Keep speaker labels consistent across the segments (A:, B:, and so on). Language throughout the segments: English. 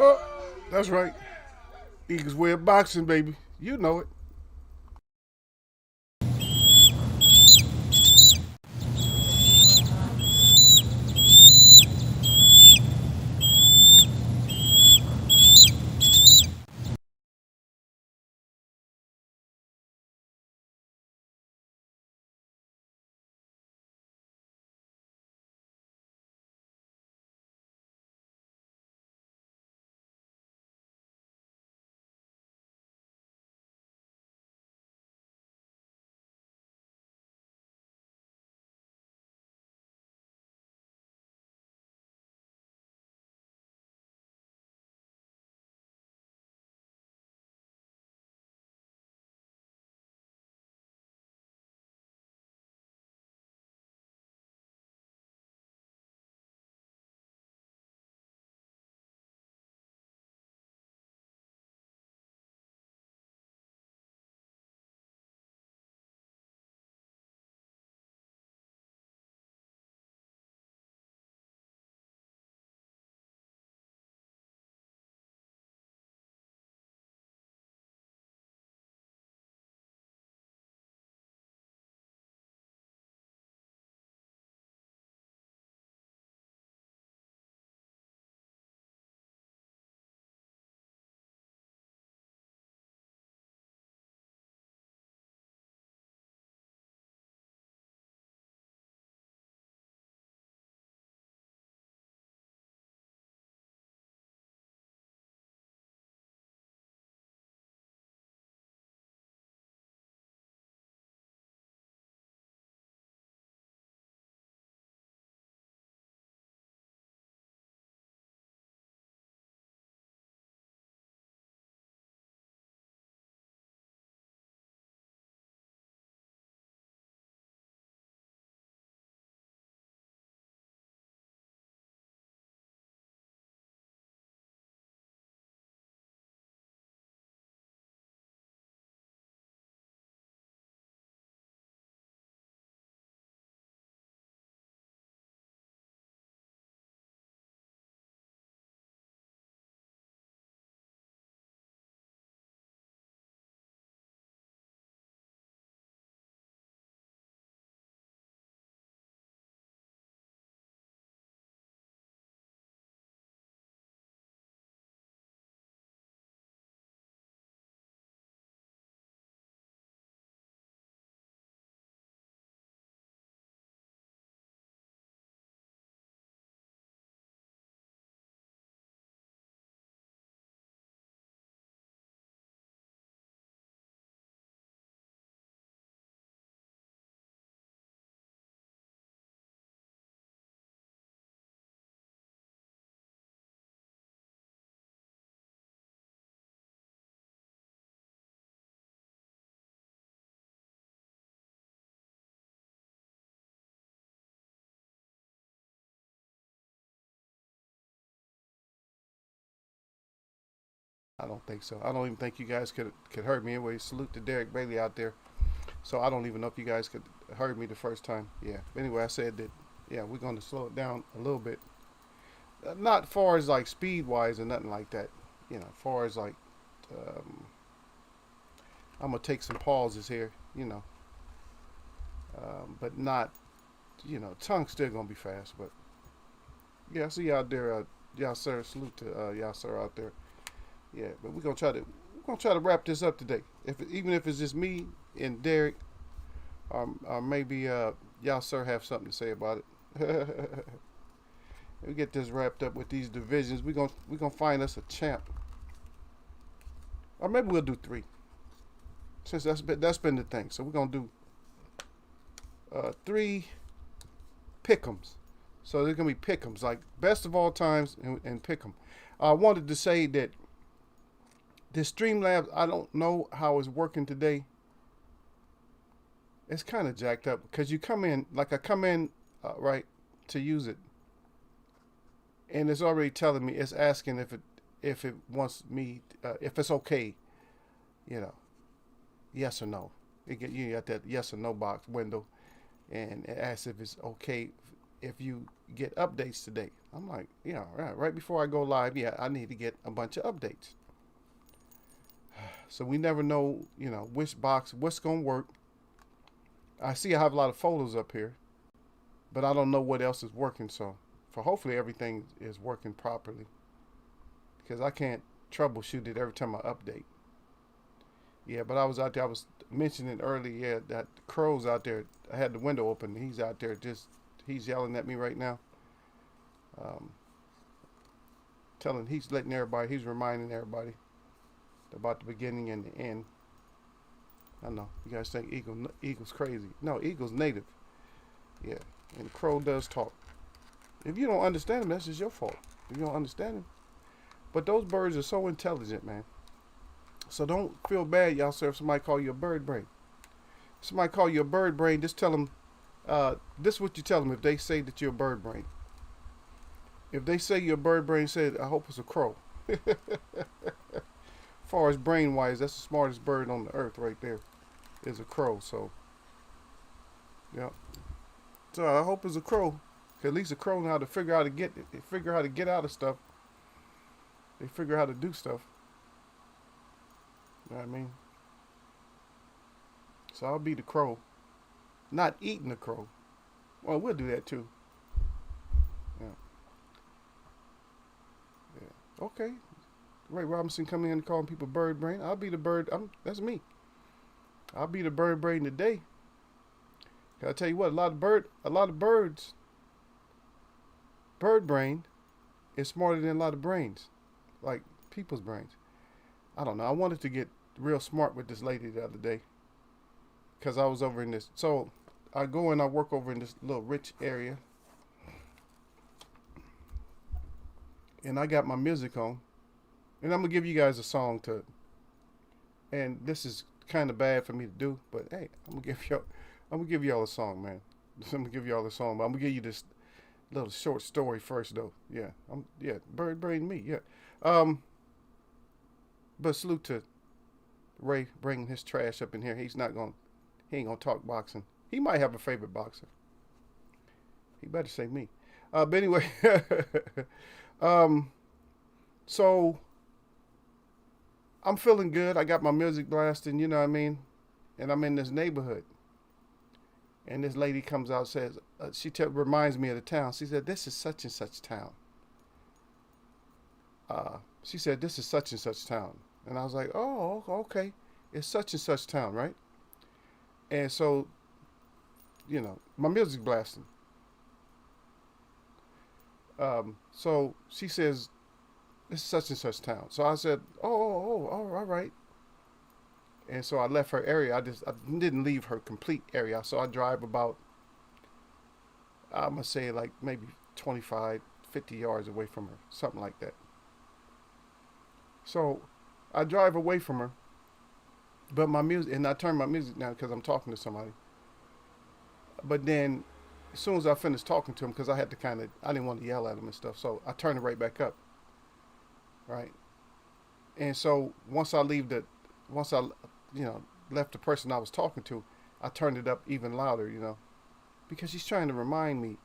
A: Oh, that's right. Eagles way of boxing, baby. You know it. I don't think so. I don't even think you guys could heard me anyway. Salute to Derek Bailey out there. So I don't even know if you guys could heard me the first time. Yeah. Anyway, I said that. Yeah, we're going to slow it down a little bit. Not far as like speed wise or nothing like that. Far as like um, I'm gonna take some pauses here. But not. Tongue still gonna be fast. But yeah, I see you out there. Y'all sir, salute to y'all sir out there. Yeah, but we're gonna try to wrap this up today. Even if it's just me and Derek, or maybe y'all sir have something to say about it. We get this wrapped up with these divisions. We're gonna find us a champ, or maybe we'll do three. Since that's been the thing. So we're gonna do three pick'ems. So there's gonna be pick'ems, like best of all times and pick'em. I wanted to say that this Streamlabs, I don't know how it's working today. It's kind of jacked up because you come in, like I come in, right, to use it, and it's already telling me, it's asking if it wants me, if it's okay, you know, yes or no. You got that yes or no box window, and it asks if it's okay. if you get updates today. I'm like, yeah, right before I go live, yeah, I need to get a bunch of updates. So we never know, which box, what's gonna work. I see I have a lot of photos up here, but I don't know what else is working. So, for hopefully everything is working properly, because I can't troubleshoot it every time I update. Yeah, but I was out there. I was mentioning earlier, yeah, that Crow's out there. I had the window open. He's out there he's yelling at me right now. Um, he's letting everybody, he's reminding everybody about the beginning and the end. I know you guys think Eagle's crazy. No, Eagle's native. Yeah, and Crow does talk. If you don't understand him, that's just your fault. If you don't understand him, but those birds are so intelligent, man. So don't feel bad, y'all, sir, if somebody call you a bird brain. If somebody call you a bird brain, just tell them. This is what you tell them if they say that you're a bird brain. If they say you're a bird brain, say, I hope it's a crow. As far as brain wise, that's the smartest bird on the earth right there. Is a crow. So, yeah. So I hope it's a crow. At least a crow know how to figure out how to get it. They figure how to get out of stuff. They figure how to do stuff. You know what I mean? So I'll be the crow. Not eating the crow. Well, we'll do that too. Yeah. Yeah. Okay. Ray Robinson coming in and calling people bird brain. I'll be the bird. That's me. I'll be the bird brain today. I tell you what, a lot of birds, bird brain is smarter than a lot of brains, like people's brains. I don't know. I wanted to get real smart with this lady the other day because I was over in this. So I go and I work over in this little rich area, and I got my music on, and I'm gonna give you guys a song to. And this is kind of bad for me to do, but hey, I'm gonna give y'all a song, man. I'm gonna give y'all a song, but I'm gonna give you this little short story first, though. Yeah, bird brain me, yeah. But salute to Ray bringing his trash up in here. He ain't gonna talk boxing. He might have a favorite boxer. He better say me. But anyway, so I'm feeling good. I got my music blasting, you know what I mean? And I'm in this neighborhood. And this lady comes out and says, reminds me of the town. She said, this is such and such town. She said, this is such and such town. And I was like, oh, okay. It's such and such town, right? And so, my music blasting. So she says, this is such and such town. So I said, oh, all right. And so I left her area. I didn't leave her complete area. So I drive about, I'm going to say like maybe 25, 50 yards away from her. Something like that. So I drive away from her. But my music, and I turn my music down because I'm talking to somebody. But then as soon as I finished talking to him, because I didn't want to yell at him and stuff. So I turned it right back up. Right. And so once I left the person I was talking to, I turned it up even louder, because she's trying to remind me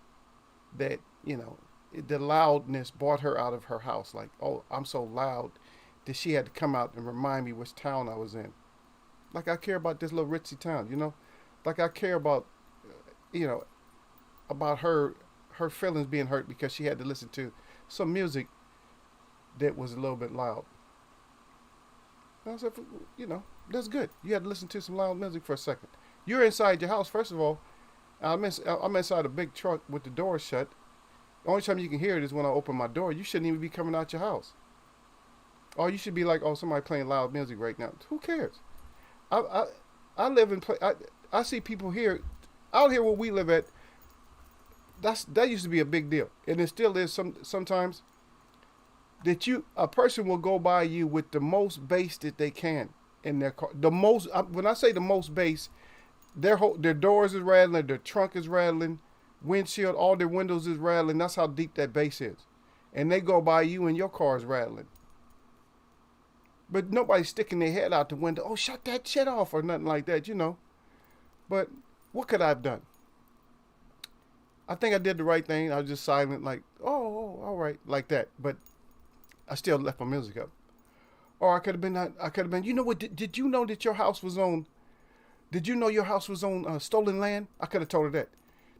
A: that, the loudness brought her out of her house. Like, oh, I'm so loud that she had to come out and remind me which town I was in. Like I care about this little ritzy town, like I care about, about her feelings being hurt because she had to listen to some music that was a little bit loud. And I said, that's good. You had to listen to some loud music for a second. You're inside your house, first of all. I'm inside a big truck with the door shut. The only time you can hear it is when I open my door. You shouldn't even be coming out your house. Or you should be like, oh, somebody playing loud music right now. Who cares? I live in I see people here, out here where we live at. That used to be a big deal, and it still is sometimes. That a person will go by you with the most bass that they can in their car. The most, when I say the most bass, their doors is rattling, their trunk is rattling, windshield, all their windows is rattling. That's how deep that bass is, and they go by you and your car is rattling. But nobody's sticking their head out the window. Oh, shut that shit off or nothing like that, But what could I have done? I think I did the right thing. I was just silent, like, oh, all right, like that. But I still left my music up. Or I could have been, You know what? Did you know that your house was on? Did you know your house was on stolen land? I could have told her that.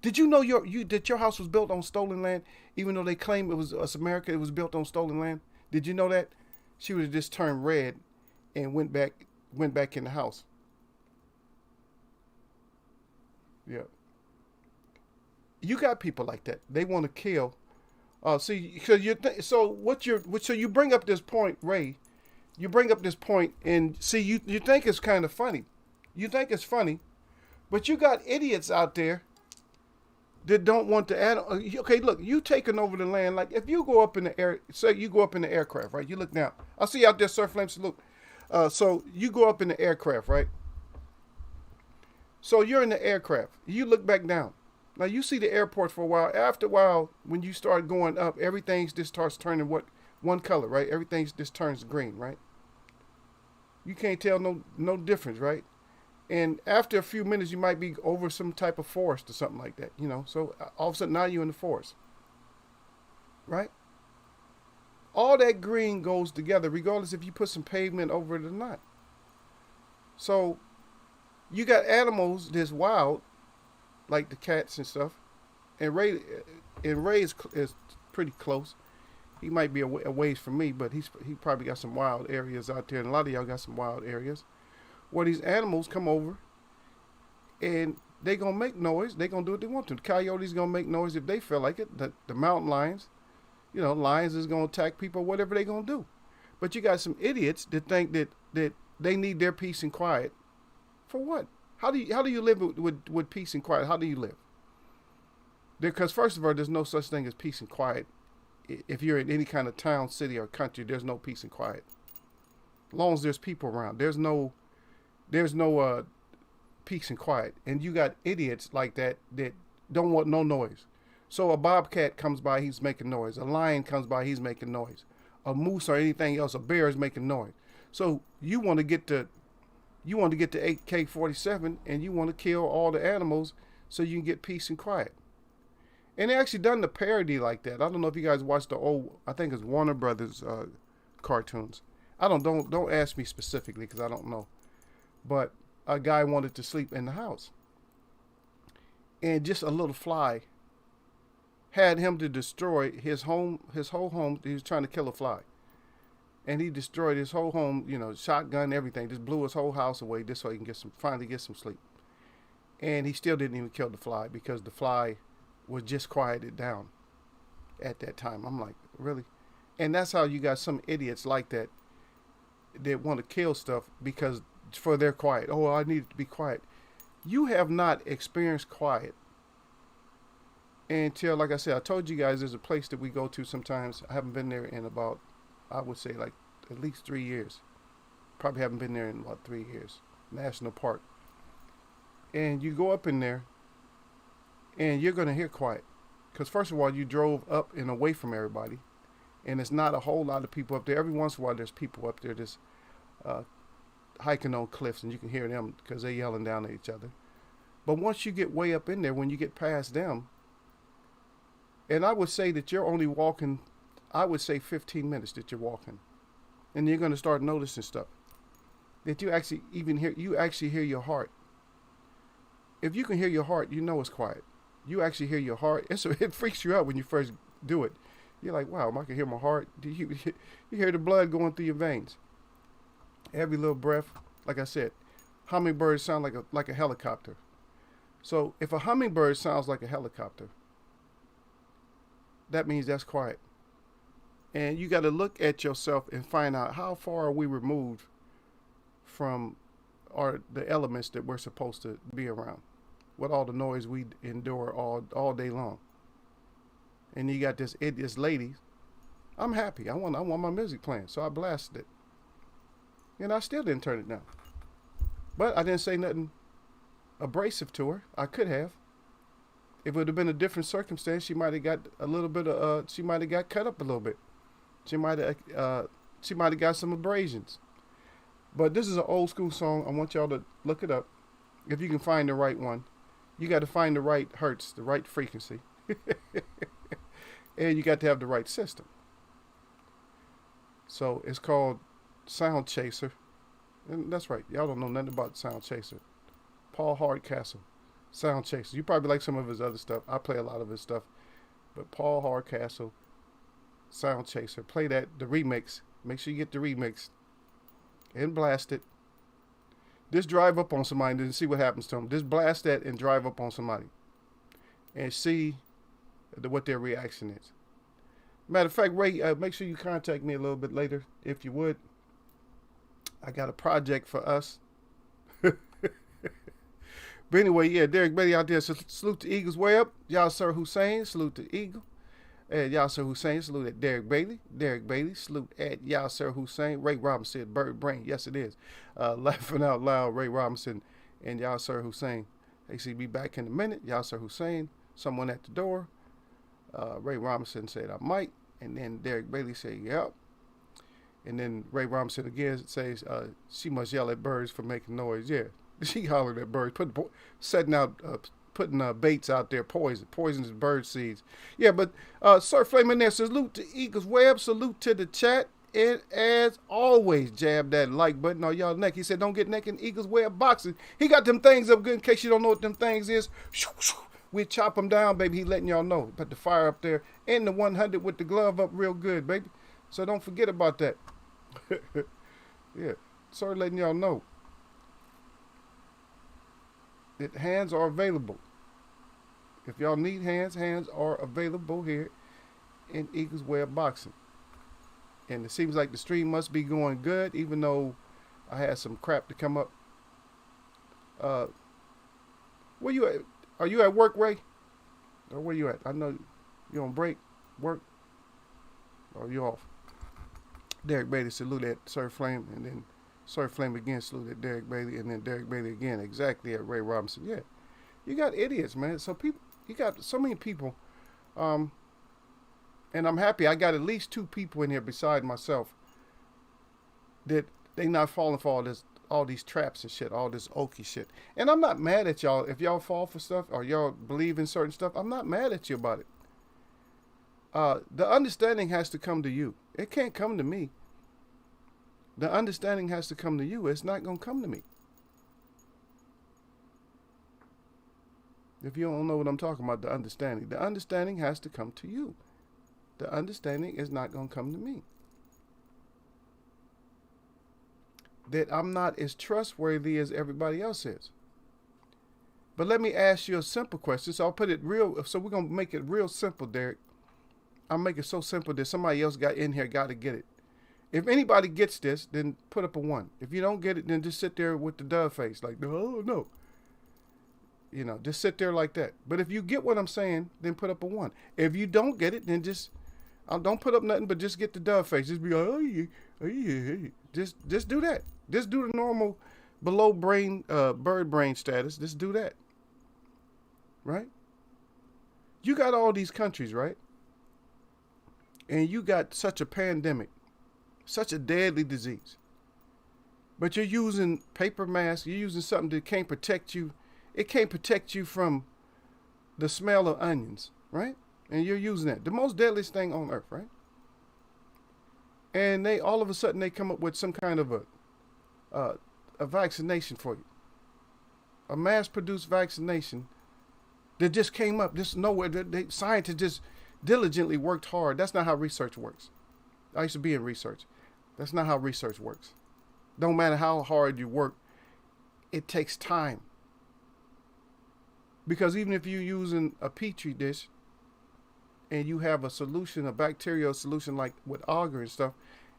A: Did you know that your house was built on stolen land, even though they claim it was us America? It was built on stolen land. Did you know that? She would have just turned red, and went back in the house. Yeah, you got people like that. They want to kill. See, because so so you bring up this point, Ray. You bring up this point, and see, you think it's kind of funny. You think it's funny, but you got idiots out there that don't want to add. Okay, look, you taking over the land. Like if you go up in the air, say you go up in the aircraft, right? You look down. I see you out there, Sir Flame. Salute. So you go up in the aircraft, right? So you're in the aircraft. You look back down. Now you see the airport for a while. After a while, when you start going up, everything just starts turning one color, right? Everything just turns green, right? You can't tell no difference, right? And after a few minutes, you might be over some type of forest or something like that, you know. So all of a sudden, now you're in the forest, right? All that green goes together, regardless if you put some pavement over it or not. So you got animals that's wild, like the cats and stuff. And Ray is pretty close. He might be a ways from me, but he probably got some wild areas out there, and a lot of y'all got some wild areas where these animals come over, and they gonna make noise. They gonna do what they want to. The coyotes gonna make noise if they feel like it. The mountain lions, lions is gonna attack people, whatever they gonna do. But you got some idiots that think that they need their peace and quiet. For what? How do you live with peace and quiet? How do you live? Because first of all, there's no such thing as peace and quiet. If you're in any kind of town, city, or country, there's no peace and quiet. As long as there's people around, there's no peace and quiet. And you got idiots like that don't want no noise. So a bobcat comes by, he's making noise. A lion comes by, he's making noise. A moose or anything else, a bear is making noise. So you want to get the AK-47 and you want to kill all the animals so you can get peace and quiet. And they actually done the parody like that. I don't know if you guys watched the old, I think it's Warner Brothers cartoons. Don't ask me specifically because I don't know. But a guy wanted to sleep in the house, and just a little fly had him to destroy his whole home. He was trying to kill a fly, and he destroyed his whole home. Shotgun, everything. Just blew his whole house away just so he can finally get some sleep. And he still didn't even kill the fly because the fly was just quieted down at that time. I'm like, really? And that's how you got some idiots like that want to kill stuff because for their quiet. Oh, I need to be quiet. You have not experienced quiet until, like I said, I told you guys there's a place that we go to sometimes. I haven't been there in about, I would say, like at least 3 years. Probably haven't been there in about 3 years. National Park. And you go up in there and you're going to hear quiet. Because first of all, you drove up and away from everybody. And it's not a whole lot of people up there. Every once in a while, there's people up there just hiking on cliffs, and you can hear them because they're yelling down at each other. But once you get way up in there, when you get past them, and I would say that you're only walking, I would say 15 minutes that you're walking. And you're going to start noticing stuff. That you actually hear your heart. If you can hear your heart, you know it's quiet. You actually hear your heart. It freaks you out when you first do it. You're like, wow, I can hear my heart. You hear the blood going through your veins. Every little breath. Like I said, hummingbirds sound like a helicopter. So if a hummingbird sounds like a helicopter, that means that's quiet. And you got to look at yourself and find out how far are we removed from the elements that we're supposed to be around. With all the noise we endure all day long. And you got this lady. I'm happy. I want my music playing, so I blasted it. And I still didn't turn it down. But I didn't say nothing abrasive to her. I could have. If it would have been a different circumstance, she might have got a little bit of. She might have got cut up a little bit. She might have got some abrasions. But this is an old school song. I want y'all to look it up. If you can find the right one, you got to find the right hertz, the right frequency. And you got to have the right system. So it's called Sound Chaser. And that's right. Y'all don't know nothing about Sound Chaser. Paul Hardcastle, Sound Chaser. You probably like some of his other stuff. I play a lot of his stuff. But Paul Hardcastle, Sound Chaser. Play that, the remix. Make sure you get the remix and blast it. Just drive up on somebody and see what happens to them. Just blast that and drive up on somebody and see what their reaction is. Matter of fact, Ray, make sure you contact me a little bit later, if you would. I got a project for us. But anyway, yeah, Derek Bailey out there. So salute to Eagles way up. Yasser Hussein, salute to Eagle. And Yasser Hussein, salute at Derek Bailey. Derek Bailey, salute at Yasser Hussein. Ray Robinson, Bird Brain. Yes, it is. Laughing out loud, Ray Robinson and Yasser Hussein. AC be back in a minute. Yasser Hussein, someone at the door. Ray Robinson said, I might. And then Derek Bailey said, yep. And then Ray Robinson again says, she must yell at birds for making noise. Yeah, she hollered at birds, putting baits out there, poisonous bird seeds. Yeah, but Sir Flamin' there, salute to Eagles Web, salute to the chat. And as always, jab that like button on y'all neck. He said, don't get naked in Eagles Web boxing. He got them things up good in case you don't know what them things is. We chop them down, baby. He letting y'all know. Put the fire up there and the 100 with the glove up real good, baby. So don't forget about that. Yeah, sir, letting y'all know that hands are available. If y'all need hands, hands are available here in Eagles Web Boxing. And it seems like the stream must be going good, even though I had some crap to come up. Where you at? Are you at work, Ray? Or where you at? I know you on break, work, or you off. Derek Bailey salute at Sir Flame, and then Sir Flame again salute at Derek Bailey, and then Derek Bailey again exactly at Ray Robinson. Yeah, you got idiots, man. So people, you got so many people, and I'm happy. I got at least 2 people in here beside myself that they not falling for all these traps and shit, all this okie shit. And I'm not mad at y'all if y'all fall for stuff or y'all believe in certain stuff. I'm not mad at you about it. The understanding has to come to you. It can't come to me. The understanding has to come to you. It's not going to come to me. If you don't know what I'm talking about, the understanding has to come to you. The understanding is not going to come to me. That I'm not as trustworthy as everybody else is. But let me ask you a simple question. So I'll put it real. So we're going to make it real simple, Derek. I'll make it so simple that somebody else got in here got to get it. If anybody gets this, then put up a 1. If you don't get it, then just sit there with the dove face. Like, oh, no. You know, just sit there like that. But if you get what I'm saying, then put up a 1. If you don't get it, then just don't put up nothing, but just get the dove face. Just be like, oh, yeah. Just do that. Just do the normal below brain, bird brain status. Just do that. Right? You got all these countries, right? And you got such a pandemic, such a deadly disease. But you're using paper masks, you're using something that can't protect you. It can't protect you from the smell of onions, right? And you're using that. The most deadliest thing on earth, right? And all of a sudden they come up with some kind of a vaccination for you. A mass-produced vaccination that just came up, just nowhere. Scientists just diligently worked hard. That's not how research works. I used to be in research. That's not how research works. Don't matter how hard you work, it takes time. Because even if you're using a petri dish and you have a solution, a bacterial solution like with agar and stuff,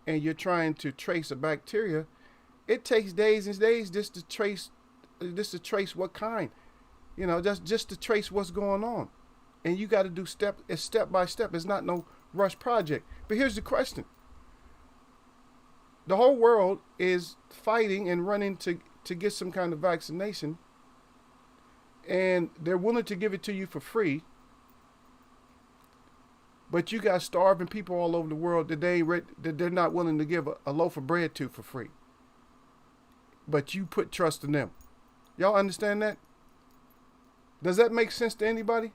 A: and you're trying to trace a bacteria, it takes days and days just to trace what kind. You know, just to trace what's going on. And you got to do step by step. It's not no rush project. But here's the question. The whole world is fighting and running to get some kind of vaccination. And they're willing to give it to you for free. But you got starving people all over the world that they're not willing to give a loaf of bread to for free. But you put trust in them. Y'all understand that? Does that make sense to anybody?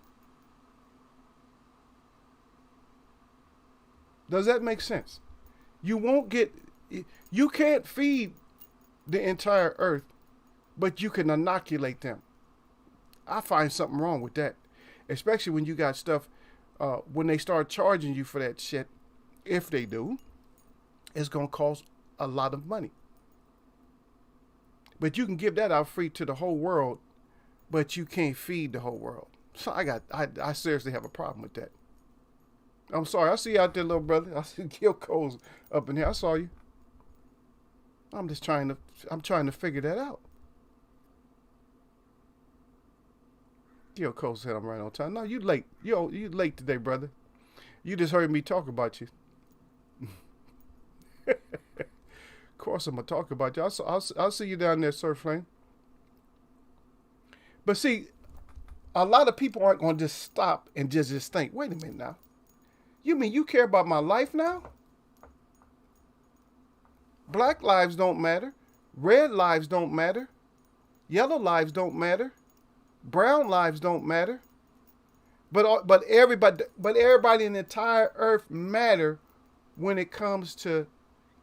A: Does that make sense? You won't get, you can't feed the entire earth, but you can inoculate them. I find something wrong with that, especially when you got stuff, when they start charging you for that shit, if they do, it's going to cost a lot of money. But you can give that out free to the whole world, but you can't feed the whole world. So I seriously have a problem with that. I'm sorry. I see you out there, little brother. I see Gil Cole's up in here. I saw you. I'm trying to figure that out. Gil Cole said I'm right on time. No, you late. You late today, brother. You just heard me talk about you. Of course I'm going to talk about you. I'll see you down there, Sir Flame. But see, a lot of people aren't going to just stop and just think, wait a minute now. You mean you care about my life now? Black lives don't matter. Red lives don't matter. Yellow lives don't matter. Brown lives don't matter. But everybody in the entire earth matter when it comes to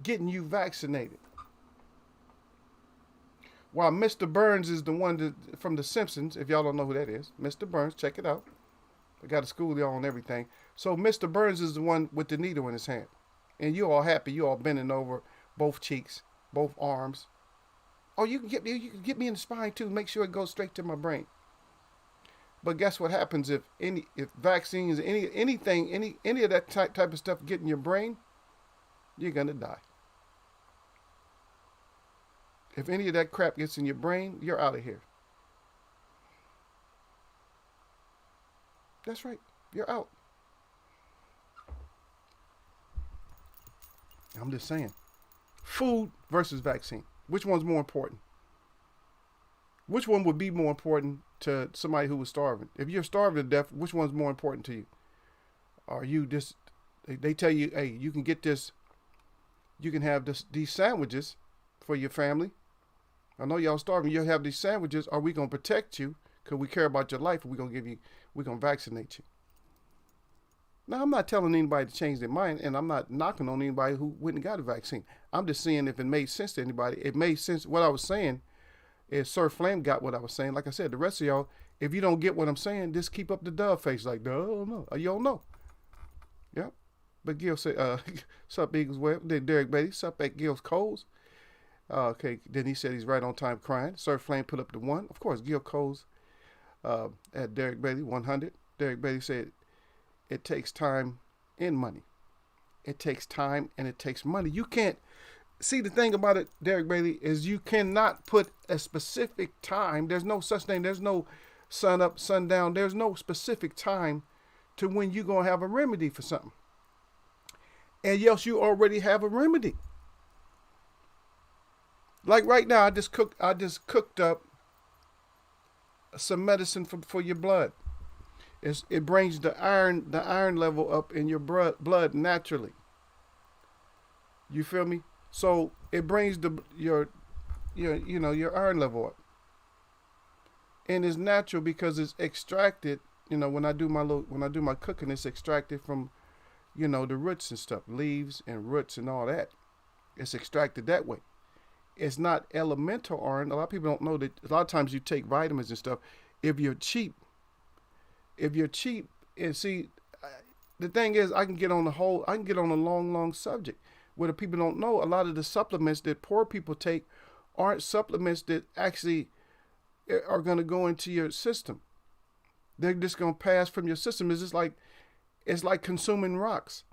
A: getting you vaccinated. While Mr. Burns is the one from The Simpsons, if y'all don't know who that is, Mr. Burns, check it out. I got to school y'all on everything. So Mr. Burns is the one with the needle in his hand. And you all happy, you all bending over both cheeks, both arms. Oh, you can get me in the spine too, make sure it goes straight to my brain. But guess what happens if vaccines, anything, any of that type of stuff get in your brain, you're gonna die. If any of that crap gets in your brain, you're out of here. That's right. You're out. I'm just saying. Food versus vaccine. Which one's more important? Which one would be more important to somebody who was starving? If you're starving to death, which one's more important to you? Are you just, they tell you, hey, you can get this, you can have these sandwiches for your family. I know y'all starving. You'll have these sandwiches. Are we going to protect you because we care about your life, and we're going to vaccinate you? Now, I'm not telling anybody to change their mind, and I'm not knocking on anybody who went and got a vaccine. I'm just seeing if it made sense to anybody. It made sense. What I was saying is Sir Flame got what I was saying. Like I said, the rest of y'all, if you don't get what I'm saying, just keep up the dove face like, no, no. You don't know. Yep. But Gil said, sup, Eagles Web. Then Derek Beatty, sup at Gil's Coles. Okay, then he said he's right on time crying. Sir Flame put up the 1. Of course, Gil Coles at Derek Beatty, 100. Derek Beatty said, it takes time and money. It takes time and it takes money. You can't, see the thing about it, Derek Bailey, is you cannot put a specific time. There's no such thing. There's no sun up, sun down. There's no specific time to when you're going to have a remedy for something. And yes, you already have a remedy. Like right now, I just cooked up some medicine for your blood. It brings the iron level up in your blood naturally. You feel me? So it brings your iron level up. And it's natural because it's extracted, when I do my cooking, it's extracted from, the roots and stuff, leaves and roots and all that. It's extracted that way. It's not elemental iron. A lot of people don't know that a lot of times you take vitamins and stuff. If you're cheap, and see, the thing is, I can get on a long subject where the people don't know. A lot of the supplements that poor people take aren't supplements that actually are going to go into your system. They're just going to pass from your system. It's like consuming rocks.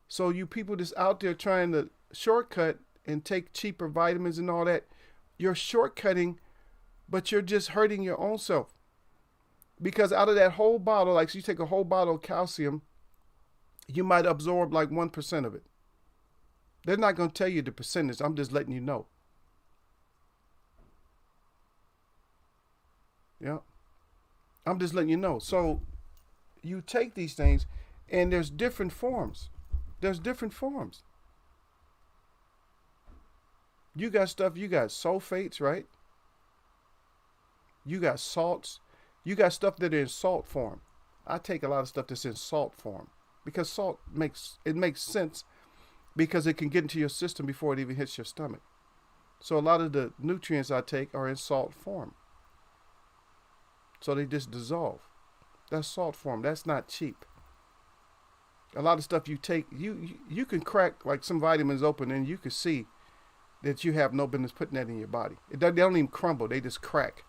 A: So you people just out there trying to shortcut and take cheaper vitamins and all that, you're shortcutting, but you're just hurting your own self. Because out of that whole bottle, like so you take a whole bottle of calcium, you might absorb like 1% of it. They're not going to tell you the percentage. I'm just letting you know. Yeah. I'm just letting you know. So you take these things and there's different forms. You got stuff, you got sulfates, right? You got salts. You got stuff that are in salt form. I take a lot of stuff that's in salt form. because salt makes sense because it can get into your system before it even hits your stomach. So a lot of the nutrients I take are in salt form. So they just dissolve. That's salt form. That's not cheap. A lot of stuff you take, you can crack like some vitamins open and you can see that you have no business putting that in your body. They don't even crumble. They just crack.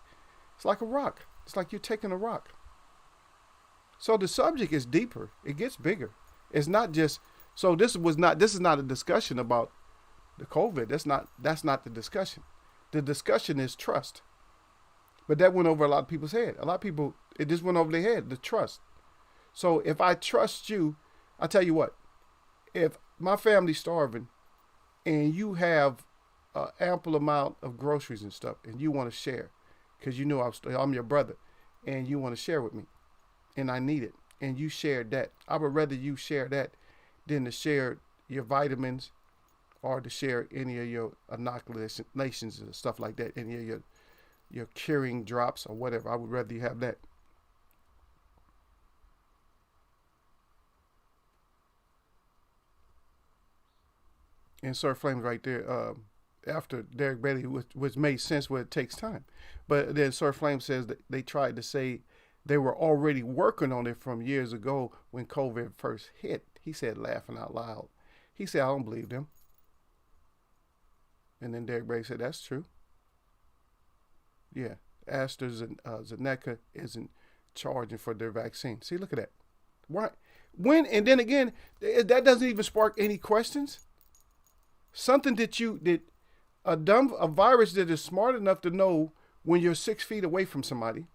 A: It's like a rock. It's like you're taking a rock. So the subject is deeper. It gets bigger. It's not just, so this is not a discussion about the COVID. That's not the discussion. The discussion is trust. But that went over a lot of people's head. A lot of people, it just went over their head, the trust. So if I trust you, I tell you what, if my family's starving and you have an ample amount of groceries and stuff and you want to share, because you know I'm your brother and you want to share with me and I need it and you shared that, I would rather you share that than to share your vitamins or to share any of your inoculations and stuff like that, any of your curing drops or whatever. I would rather you have that. And Sir Flames right there, after Derek Bailey, which made sense where it takes time. But then Sir Flame says that they tried to say they were already working on it from years ago when COVID first hit. He said, laughing out loud. He said, I don't believe them. And then Derek Bailey said, that's true. Yeah, AstraZeneca isn't charging for their vaccine. See, look at that. Why? When, and then again, that doesn't even spark any questions. Something that a virus that is smart enough to know when you're 6 feet away from somebody,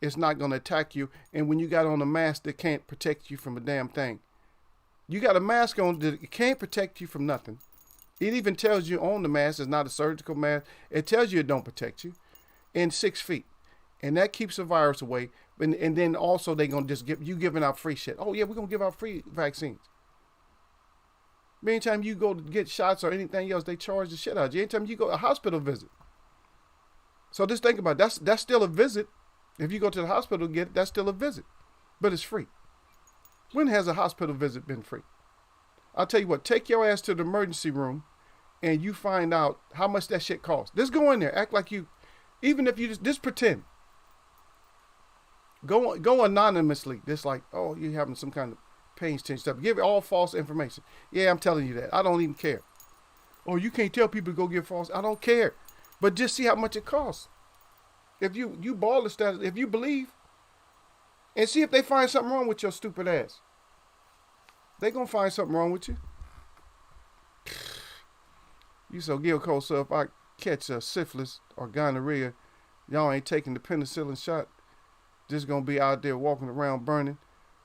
A: it's not going to attack you. And when you got on a mask that can't protect you from a damn thing, you got a mask on that can't protect you from nothing. It even tells you on the mask, it's not a surgical mask. It tells you it don't protect you in 6 feet. And that keeps the virus away. And then also they're going to just giving out free shit. Oh yeah, we're going to give out free vaccines. Anytime you go to get shots or anything else, they charge the shit out of you. Anytime you go a hospital visit. So just think about it. That's still a visit. If you go to the hospital to get it, that's still a visit. But it's free. When has a hospital visit been free? I'll tell you what, take your ass to the emergency room and you find out how much that shit costs. Just go in there, act like you, even if you just pretend. Go anonymously, just like, oh, you're having some kind of pain stuff. Give all false information. Yeah, I'm telling you that. I don't even care. Oh, you can't tell people to go get false. I don't care. But just see how much it costs. If you ball the status, if you believe, and see if they find something wrong with your stupid ass. They gonna find something wrong with you. You so Gil Cole, so if I catch a syphilis or gonorrhea, y'all ain't taking the penicillin shot. Just gonna be out there walking around burning.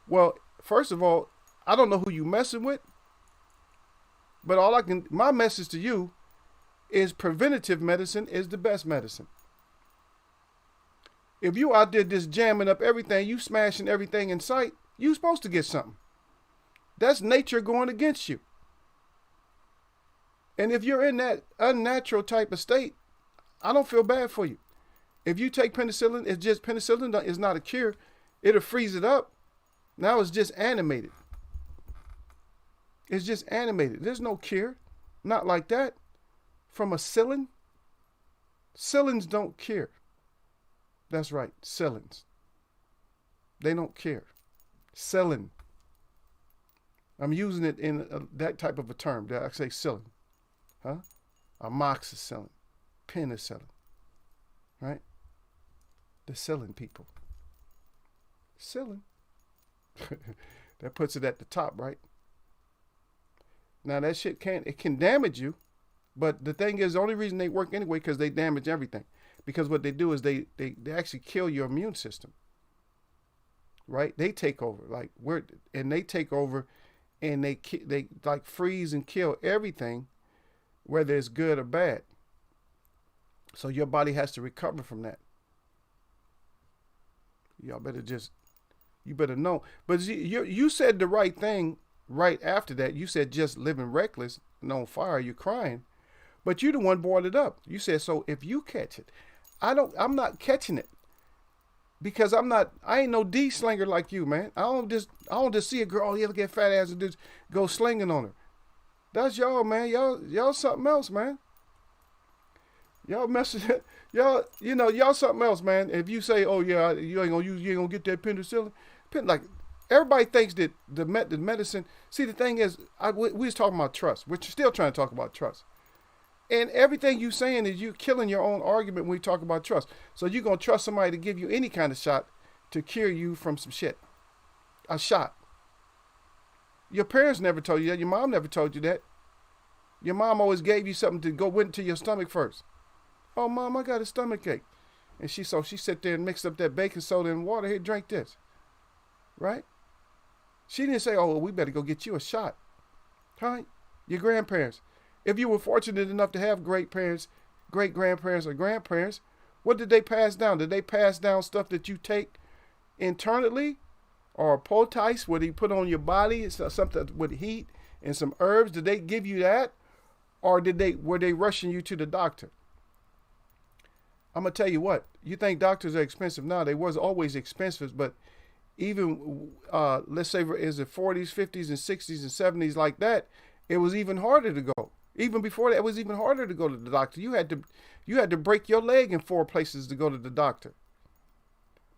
A: Well, first of all, I don't know who you messing with, but my message to you is preventative medicine is the best medicine. If you out there just jamming up everything, you smashing everything in sight, you supposed to get something. That's nature going against you. And if you're in that unnatural type of state, I don't feel bad for you. If you take penicillin, it's just penicillin is not a cure. It'll freeze it up. Now it's just animated. It's just animated. There's no cure. Not like that. From a psyllin. Psyllins don't cure. That's right. Psyllins. They don't cure. Psyllin. I'm using it in that type of a term. I say psyllin. Huh? Amoxicillin. Penicillin. Right? The psyllin people. Psyllin. That puts it at the top, right? Now that shit can damage you, but the thing is, the only reason they work anyway because they damage everything. Because what they do is they actually kill your immune system, right? They take over, they take over, and they like freeze and kill everything, whether it's good or bad. So your body has to recover from that. Y'all better you better know. But you said the right thing right after that. You said just living reckless and on fire, you're crying. But you're the one brought it up. You said, so if you catch it, I'm not catching it. because I ain't no D slinger like you, man. I don't just see a girl, oh yeah, look at fat ass and just go slinging on her. That's y'all, man. Y'all something else, man. Y'all messing, y'all something else, man. If you say, oh yeah, you ain't gonna get that penicillin, like everybody thinks that the medicine. See, the thing is, we was talking about trust. We're still trying to talk about trust. And everything you saying is you killing your own argument when we talk about trust. So you're gonna trust somebody to give you any kind of shot to cure you from some shit. A shot. Your parents never told you that. Your mom never told you that. Your mom always gave you something to go into your stomach first. Oh, mom, I got a stomach ache. And she sat there and mixed up that baking soda and water. Here, drink this. Right? She didn't say, oh, well, we better go get you a shot. Huh? Your grandparents. If you were fortunate enough to have great parents, great grandparents, or grandparents, what did they pass down? Did they pass down stuff that you take internally? Or a poultice, where they put on your body? It's something with heat and some herbs. Did they give you that? Or were they rushing you to the doctor? I'm going to tell you what. You think doctors are expensive now. They was always expensive, but even, let's say, is the 40s, 50s, and 60s, and 70s like that, it was even harder to go. Even before that, it was even harder to go to the doctor. You had to break your leg in 4 places to go to the doctor.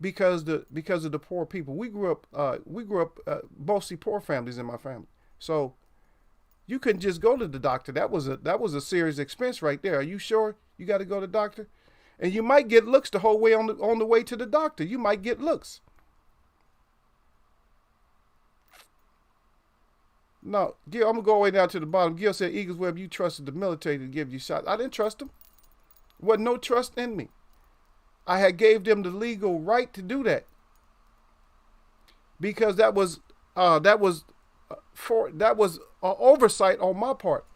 A: Because of the poor people. We grew up mostly poor families in my family. So you couldn't just go to the doctor. That was a serious expense right there. Are you sure you got to go to the doctor? And you might get looks the whole way on the way to the doctor. You might get looks. No, Gil, I'm gonna go way down to the bottom. Gil said, Eagles Web, you trusted the military to give you shots. I didn't trust them. Wasn't no trust in me. I had gave them the legal right to do that because that was oversight on my part.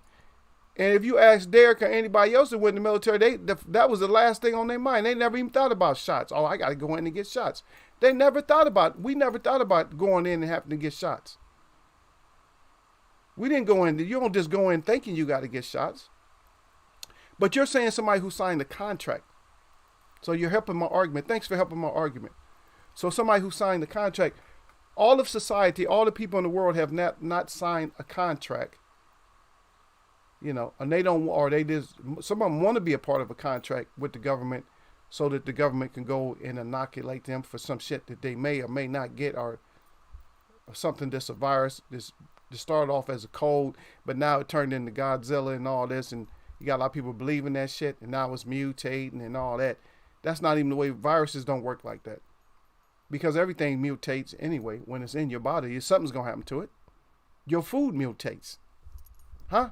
A: And if you ask Derek or anybody else who went in the military, that was the last thing on their mind. They never even thought about shots. Oh, I got to go in and get shots. We never thought about going in and having to get shots. We didn't go in. You don't just go in thinking you got to get shots. But you're saying somebody who signed a contract. So you're helping my argument. Thanks for helping my argument. So somebody who signed the contract, all of society, all the people in the world have not signed a contract. And they don't, or they just, some of them want to be a part of a contract with the government so that the government can go and inoculate them for some shit that they may or may not get, or something that's a virus. This started off as a cold, but now it turned into Godzilla and all this, and you got a lot of people believing that shit, and now it's mutating and all that. That's not even the way viruses don't work like that. Because everything mutates anyway when it's in your body. Something's going to happen to it. Your food mutates. Huh?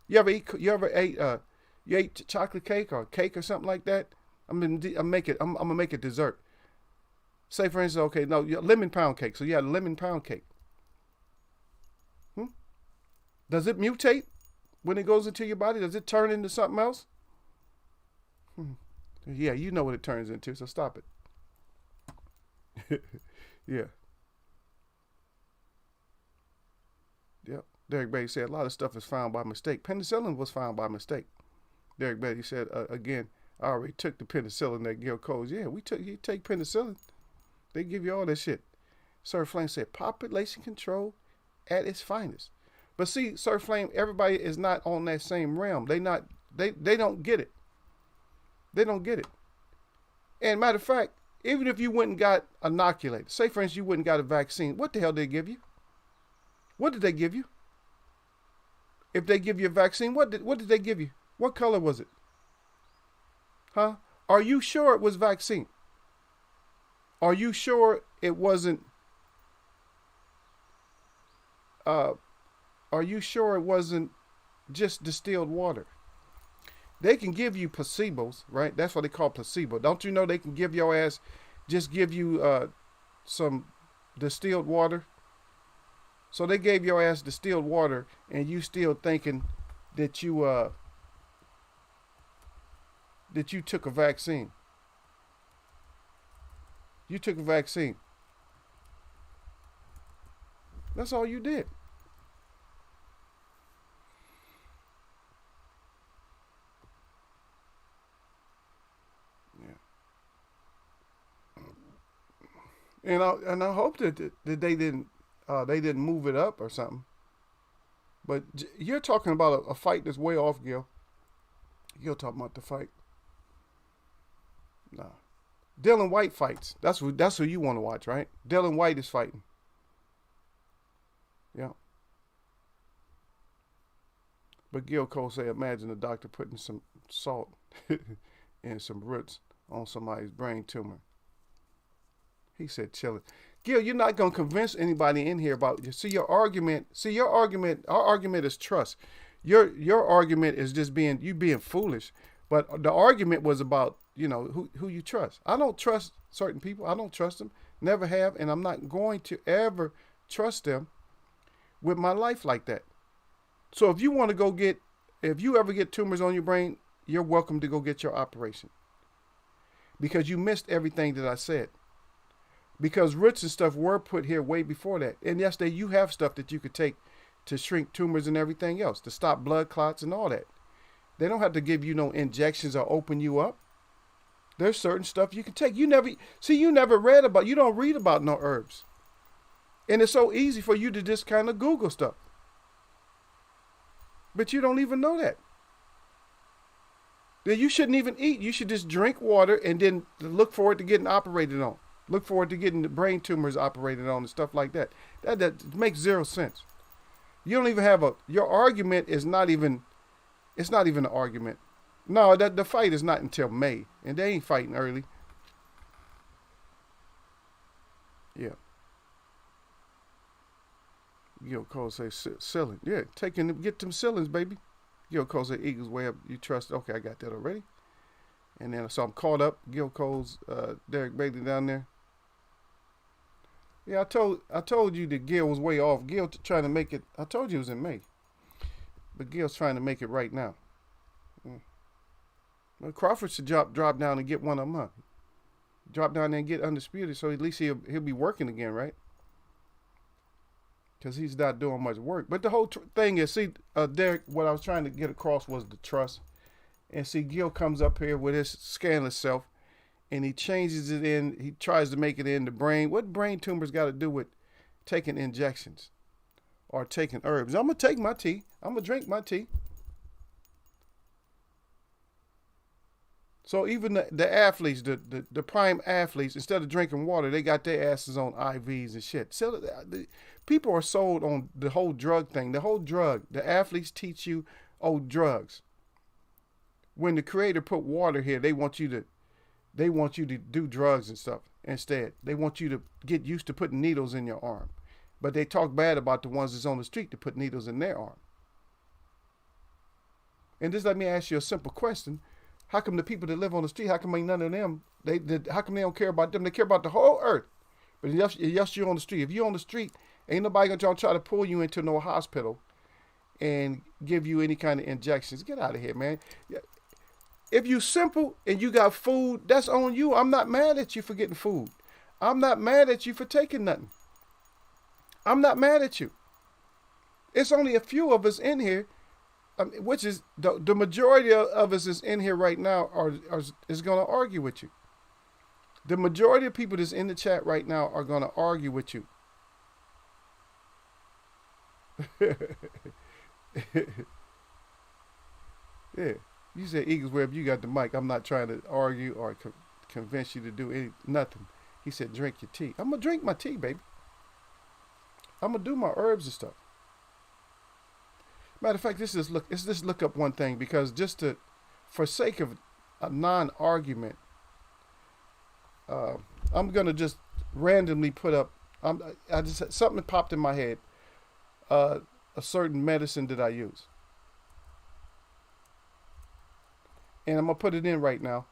A: You ever ate chocolate cake or cake or something like that? I'm gonna make a dessert. Say for instance, okay, no, lemon pound cake. So you had a lemon pound cake. Does it mutate when it goes into your body? Does it turn into something else? Yeah, you know what it turns into, so stop it. Yeah. Yep. Derek Betty said a lot of stuff is found by mistake. Penicillin was found by mistake. Derek Betty said, again, I already took the penicillin that Gil Coles. Yeah, you take penicillin. They give you all that shit. Sir Flame said, population control at its finest. But see, Sir Flame, everybody is not on that same realm. They don't get it. They don't get it. And matter of fact, even if you went and got inoculated, say for instance you went and got a vaccine, what the hell did they give you? What did they give you? If they give you a vaccine, what did they give you? What color was it? Huh? Are you sure it was vaccine? Are you sure it wasn't? Are you sure it wasn't just distilled water? They can give you placebos, right? That's what they call placebo. Don't you know they can give your ass, just give you some distilled water? So they gave your ass distilled water, and you still thinking that you took a vaccine. You took a vaccine. That's all you did. And I hope that they didn't move it up or something. But you're talking about a fight that's way off, Gil. You're talking about the fight. Nah. Dylan White fights. That's who you want to watch, right? Dylan White is fighting. Yeah. But Gil Cole say, imagine the doctor putting some salt and some roots on somebody's brain tumor. He said, chill it. Gil, you're not gonna convince anybody in here about you. See your argument. Our argument is trust. Your argument is just being foolish. But the argument was about, who you trust. I don't trust certain people. I don't trust them. Never have, and I'm not going to ever trust them with my life like that. So if you ever get tumors on your brain, you're welcome to go get your operation. Because you missed everything that I said. Because roots and stuff were put here way before that. And yesterday you have stuff that you could take to shrink tumors and everything else, to stop blood clots and all that. They don't have to give you no injections or open you up. There's certain stuff you can take. You don't read about no herbs. And it's so easy for you to just kind of Google stuff. But you don't even know that. That you shouldn't even eat. You should just drink water and then look forward to getting operated on. Look forward to getting the brain tumors operated on and stuff like that. That makes zero sense. You don't even have your argument is not even, it's not even an argument. No, the fight is not until May, and they ain't fighting early. Yeah. Gil Cole say ceiling. Yeah, get them ceilings, baby. Gil Cole say Eagles way up. You trust? Okay, I got that already. And then so I'm caught up. Gil Cole's Derek Bailey down there. Yeah, I told you that Gil was way off. Gil trying to make it. I told you it was in May, but Gil's trying to make it right now. Well, Crawford should drop down and get one of them, huh? Drop down there and get undisputed, so at least he'll be working again, right? Because he's not doing much work. But the whole thing is, see, Derek, what I was trying to get across was the trust. And see, Gil comes up here with his scandalous self, and he changes it in. He tries to make it in the brain. What brain tumors got to do with taking injections or taking herbs? I'm going to take my tea. I'm going to drink my tea. So even the athletes, the prime athletes, instead of drinking water, they got their asses on IVs and shit. So people are sold on the whole drug thing. The whole drug. The athletes teach you, drugs. When the creator put water here, they want you to do drugs and stuff instead. They want you to get used to putting needles in your arm. But they talk bad about the ones that's on the street to put needles in their arm. And just let me ask you a simple question. How come the people that live on the street, how come ain't none of them, how come they don't care about them? They care about the whole earth. But yes, you're on the street. If you're on the street, ain't nobody gonna try to pull you into no hospital and give you any kind of injections. Get out of here, man. If you simple and you got food, that's on you. I'm not mad at you for getting food. I'm not mad at you for taking nothing. I'm not mad at you. It's only a few of us in here, which is the majority of us is in here right now is going to argue with you. The majority of people that's in the chat right now are going to argue with you. Yeah. You said Eagles wherever you got the mic. I'm not trying to argue or convince you to do nothing. He said drink your tea. I'm going to drink my tea, baby. I'm going to do my herbs and stuff. Matter of fact, let's just look up one thing, because for sake of a non-argument, I'm going to just randomly put up, something popped in my head, a certain medicine that I use. And I'm going to put it in right now.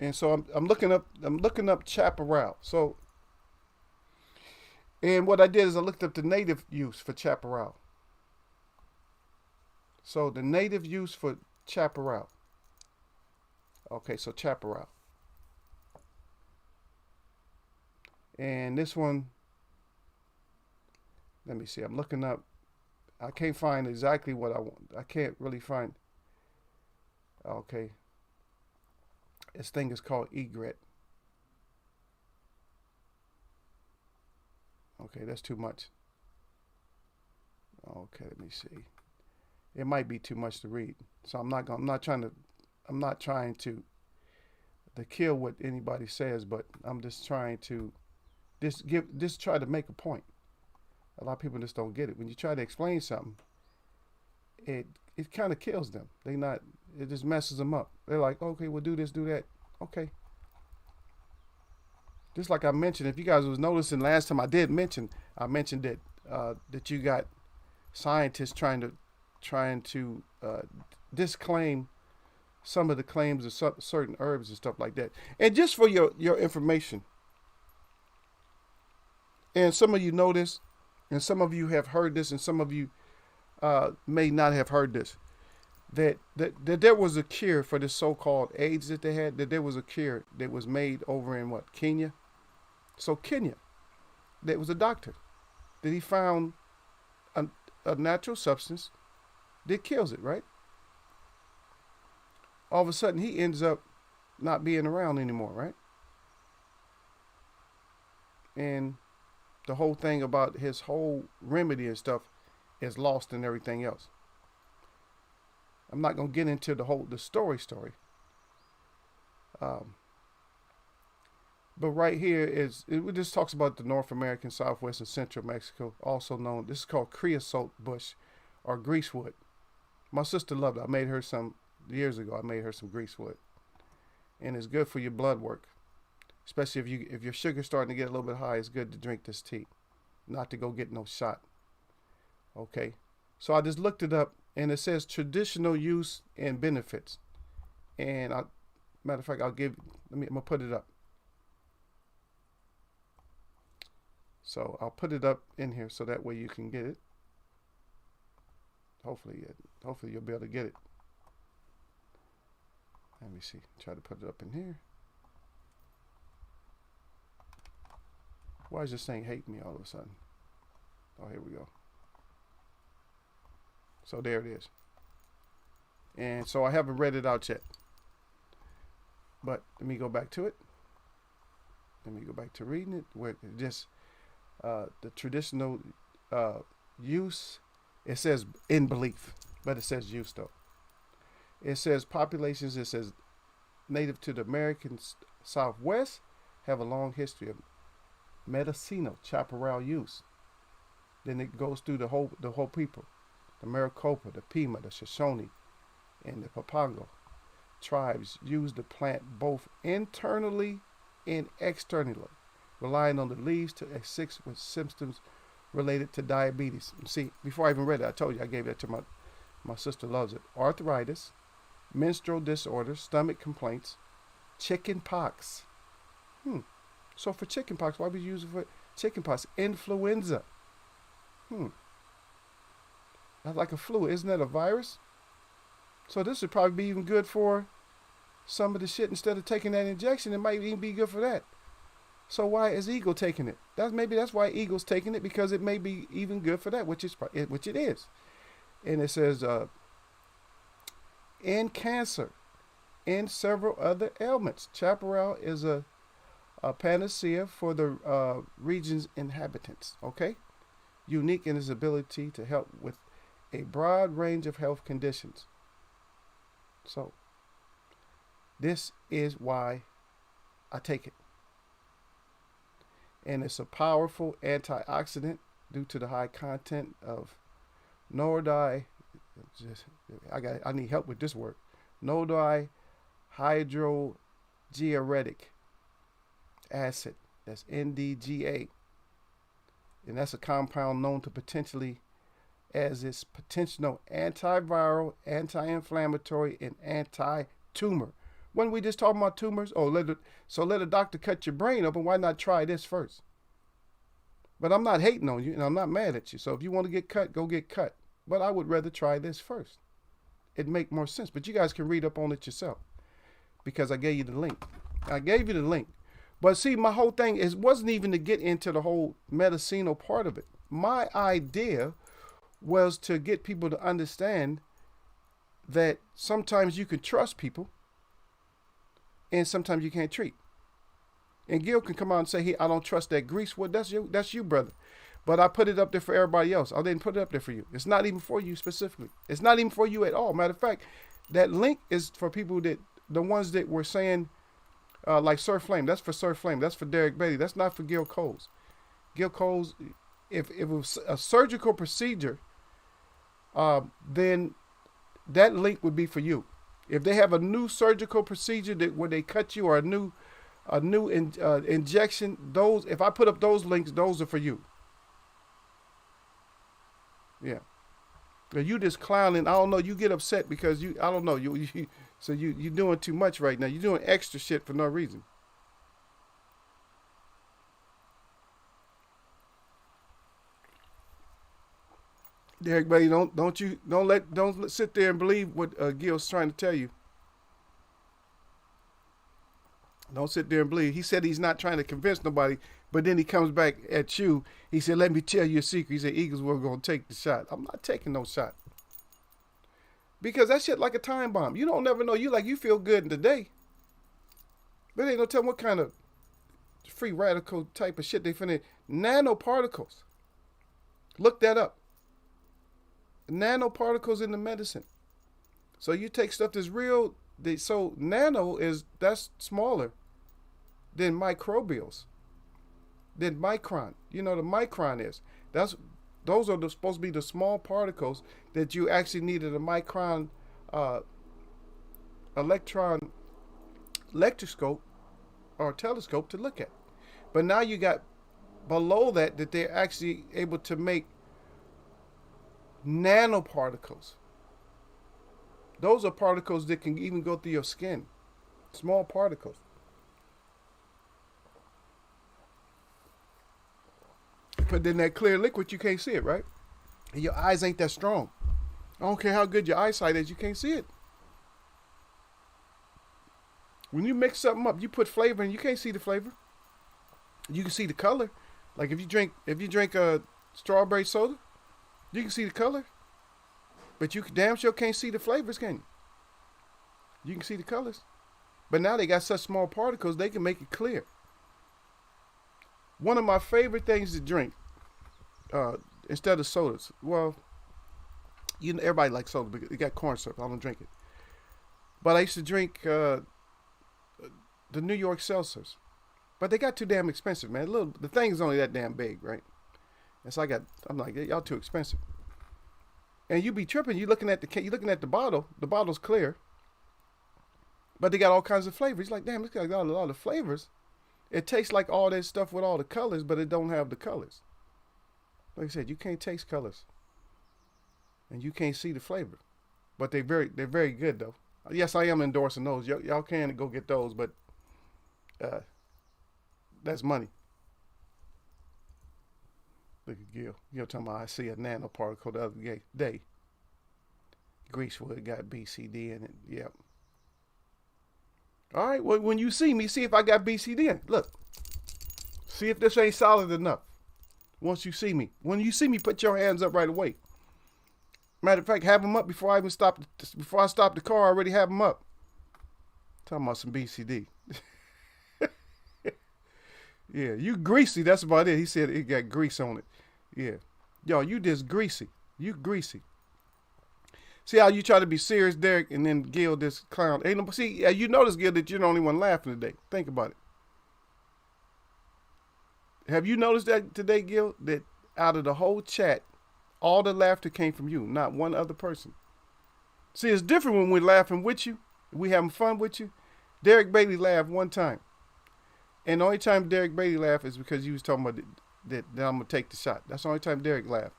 A: And so I'm looking up chaparral. So, and what I did is I looked up the native use for chaparral. So the native use for chaparral. Okay, so chaparral. And this one, let me see. I'm looking up. I can't find exactly what I want. I can't really find. Okay. This thing is called egret. Okay, that's too much. Okay, let me see. It might be too much to read. So I'm not trying to kill what anybody says, but I'm just trying to just try to make a point. A lot of people just don't get it. When you try to explain something, it kind of kills them. It just messes them up. They're like, okay, we'll do this, do that. Okay. Just like I mentioned, if you guys was noticing last time I mentioned that that you got scientists trying to disclaim some of the claims of certain herbs and stuff like that. And just for your information, and some of you know this, and some of you have heard this, and some of you may not have heard this, that there was a cure for this so-called AIDS that they had, that there was a cure that was made over in what, Kenya? So Kenya, there was a doctor that he found a natural substance that kills it, right? All of a sudden he ends up not being around anymore, right? And the whole thing about his whole remedy and stuff is lost and everything else. I'm not gonna get into the story. But right here it just talks about the North American, Southwest, and Central Mexico, also known. This is called creosote bush, or greasewood. My sister loved it. I made her some years ago. I made her some greasewood, and it's good for your blood work, especially if your sugar's starting to get a little bit high. It's good to drink this tea, not to go get no shot. Okay, so I just looked it up, and it says traditional use and benefits. And matter of fact, I'm gonna put it up. So I'll put it up in here so that way you can get it. Hopefully you'll be able to get it. Let me see. Try to put it up in here. Why is this thing hate me all of a sudden? Oh, here we go. So there it is. And so I haven't read it out yet. But let me go back to it. Let me go back to reading it. Where just the traditional use, it says in belief, but it says use though. It says populations, it says native to the American Southwest have a long history of medicinal chaparral use. Then it goes through the whole people. The Maricopa, the Pima, the Shoshone, and the Papago tribes use the plant both internally and externally, relying on the leaves to assist with symptoms related to diabetes. See, before I even read it, I told you I gave that to my sister loves it. Arthritis, menstrual disorders, stomach complaints, chicken pox. So for chicken pox, why would you use it for chicken pox? Influenza. That's like a flu. Isn't that a virus? So this would probably be even good for some of the shit. Instead of taking that injection, it might even be good for that. So why is Eagle taking it? Maybe that's why Eagle's taking it, because it may be even good for that, which it is. And it says, in cancer and several other ailments, chaparral is a panacea for the region's inhabitants. Okay, unique in its ability to help with a broad range of health conditions. So this is why I take it. And it's a powerful antioxidant due to the high content of I need help with this word. Hydrogeoretic acid. That's NDGA. And that's a compound known to potentially as its potential antiviral, anti-inflammatory, and anti-tumor. When we just talking about tumors, let a doctor cut your brain open. Why not try this first? But I'm not hating on you, and I'm not mad at you. So if you want to get cut, go get cut. But I would rather try this first. It'd make more sense. But you guys can read up on it yourself, because I gave you the link. But see, my whole thing is wasn't even to get into the whole medicinal part of it. My idea was to get people to understand that sometimes you can trust people and sometimes you can't treat. And Gil can come out and say, hey, I don't trust that grease. Well, that's you, brother. But I put it up there for everybody else. I didn't put it up there for you. It's not even for you specifically. It's not even for you at all. Matter of fact, that link is for people that, the ones that were saying, like Sir Flame. That's for Sir Flame. That's for Derek Bailey. That's not for Gil Coles. Gil Coles, if it was a surgical procedure, then that link would be for you. If they have a new surgical procedure that where they cut you, or a new injection, those, if I put up those links, those are for you. Yeah. You just clowning. I don't know. You get upset because I don't know. So you're doing too much right now. You're doing extra shit for no reason. Derek, buddy, don't sit there and believe what Gil's trying to tell you. Don't sit there and believe. He said he's not trying to convince nobody, but then he comes back at you. He said, let me tell you a secret. He said, Eagles were going to take the shot. I'm not taking no shot. Because that shit like a time bomb. You don't never know. You feel good in the day. But they don't tell what kind of free radical type of shit they finna. Nanoparticles. Look that up. Nanoparticles in the medicine. So you take stuff that's real. So nano that's smaller than microbials, than micron. You know the micron is. Those are supposed to be the small particles that you actually needed a micron electroscope or telescope to look at. But now you got below that they're actually able to make nanoparticles. Those are particles that can even go through your skin. Small particles. But in that clear liquid, you can't see it, right? And your eyes ain't that strong. I don't care how good your eyesight is, you can't see it. When you mix something up, you put flavor in, you can't see the flavor. You can see the color. Like if you drink a strawberry soda, you can see the color. But you damn sure can't see the flavors, can you? You can see the colors. But now they got such small particles, they can make it clear. One of my favorite things to drink, instead of sodas, well, everybody likes soda because it got corn syrup. I don't drink it. But I used to drink the New York seltzers. But they got too damn expensive, man. The thing is only that damn big, right? And so I'm like, y'all too expensive. And you be tripping. You're looking at the bottle. The bottle's clear, but they got all kinds of flavors. You're like, damn, it's got a lot of flavors. It tastes like all that stuff with all the colors, but it don't have the colors. Like I said, you can't taste colors, and you can't see the flavor. But they're very good though. Yes, I am endorsing those. Y'all can go get those, but that's money. Look at Gil. You're talking about I see a nanoparticle the other day. Greasewood got BCD in it. Yep. All right. Well, when you see me, see if I got BCD in it. Look. See if this ain't solid enough. Once you see me. When you see me, put your hands up right away. Matter of fact, have them up before I stop the car. I already have them up. Talking about some BCD. Yeah, you greasy. That's about it. He said it got grease on it. Yeah. Yo, you just greasy. You greasy. See how you try to be serious, Derek, and then Gil this clown. See, you notice, Gil, that you're the only one laughing today. Think about it. Have you noticed that today, Gil? That out of the whole chat, all the laughter came from you, not one other person. See, it's different when we're laughing with you. We having fun with you. Derek Bailey laughed one time. And the only time Derek Bailey laughed is because you was talking about that I'm going to take the shot. That's the only time Derek laughed.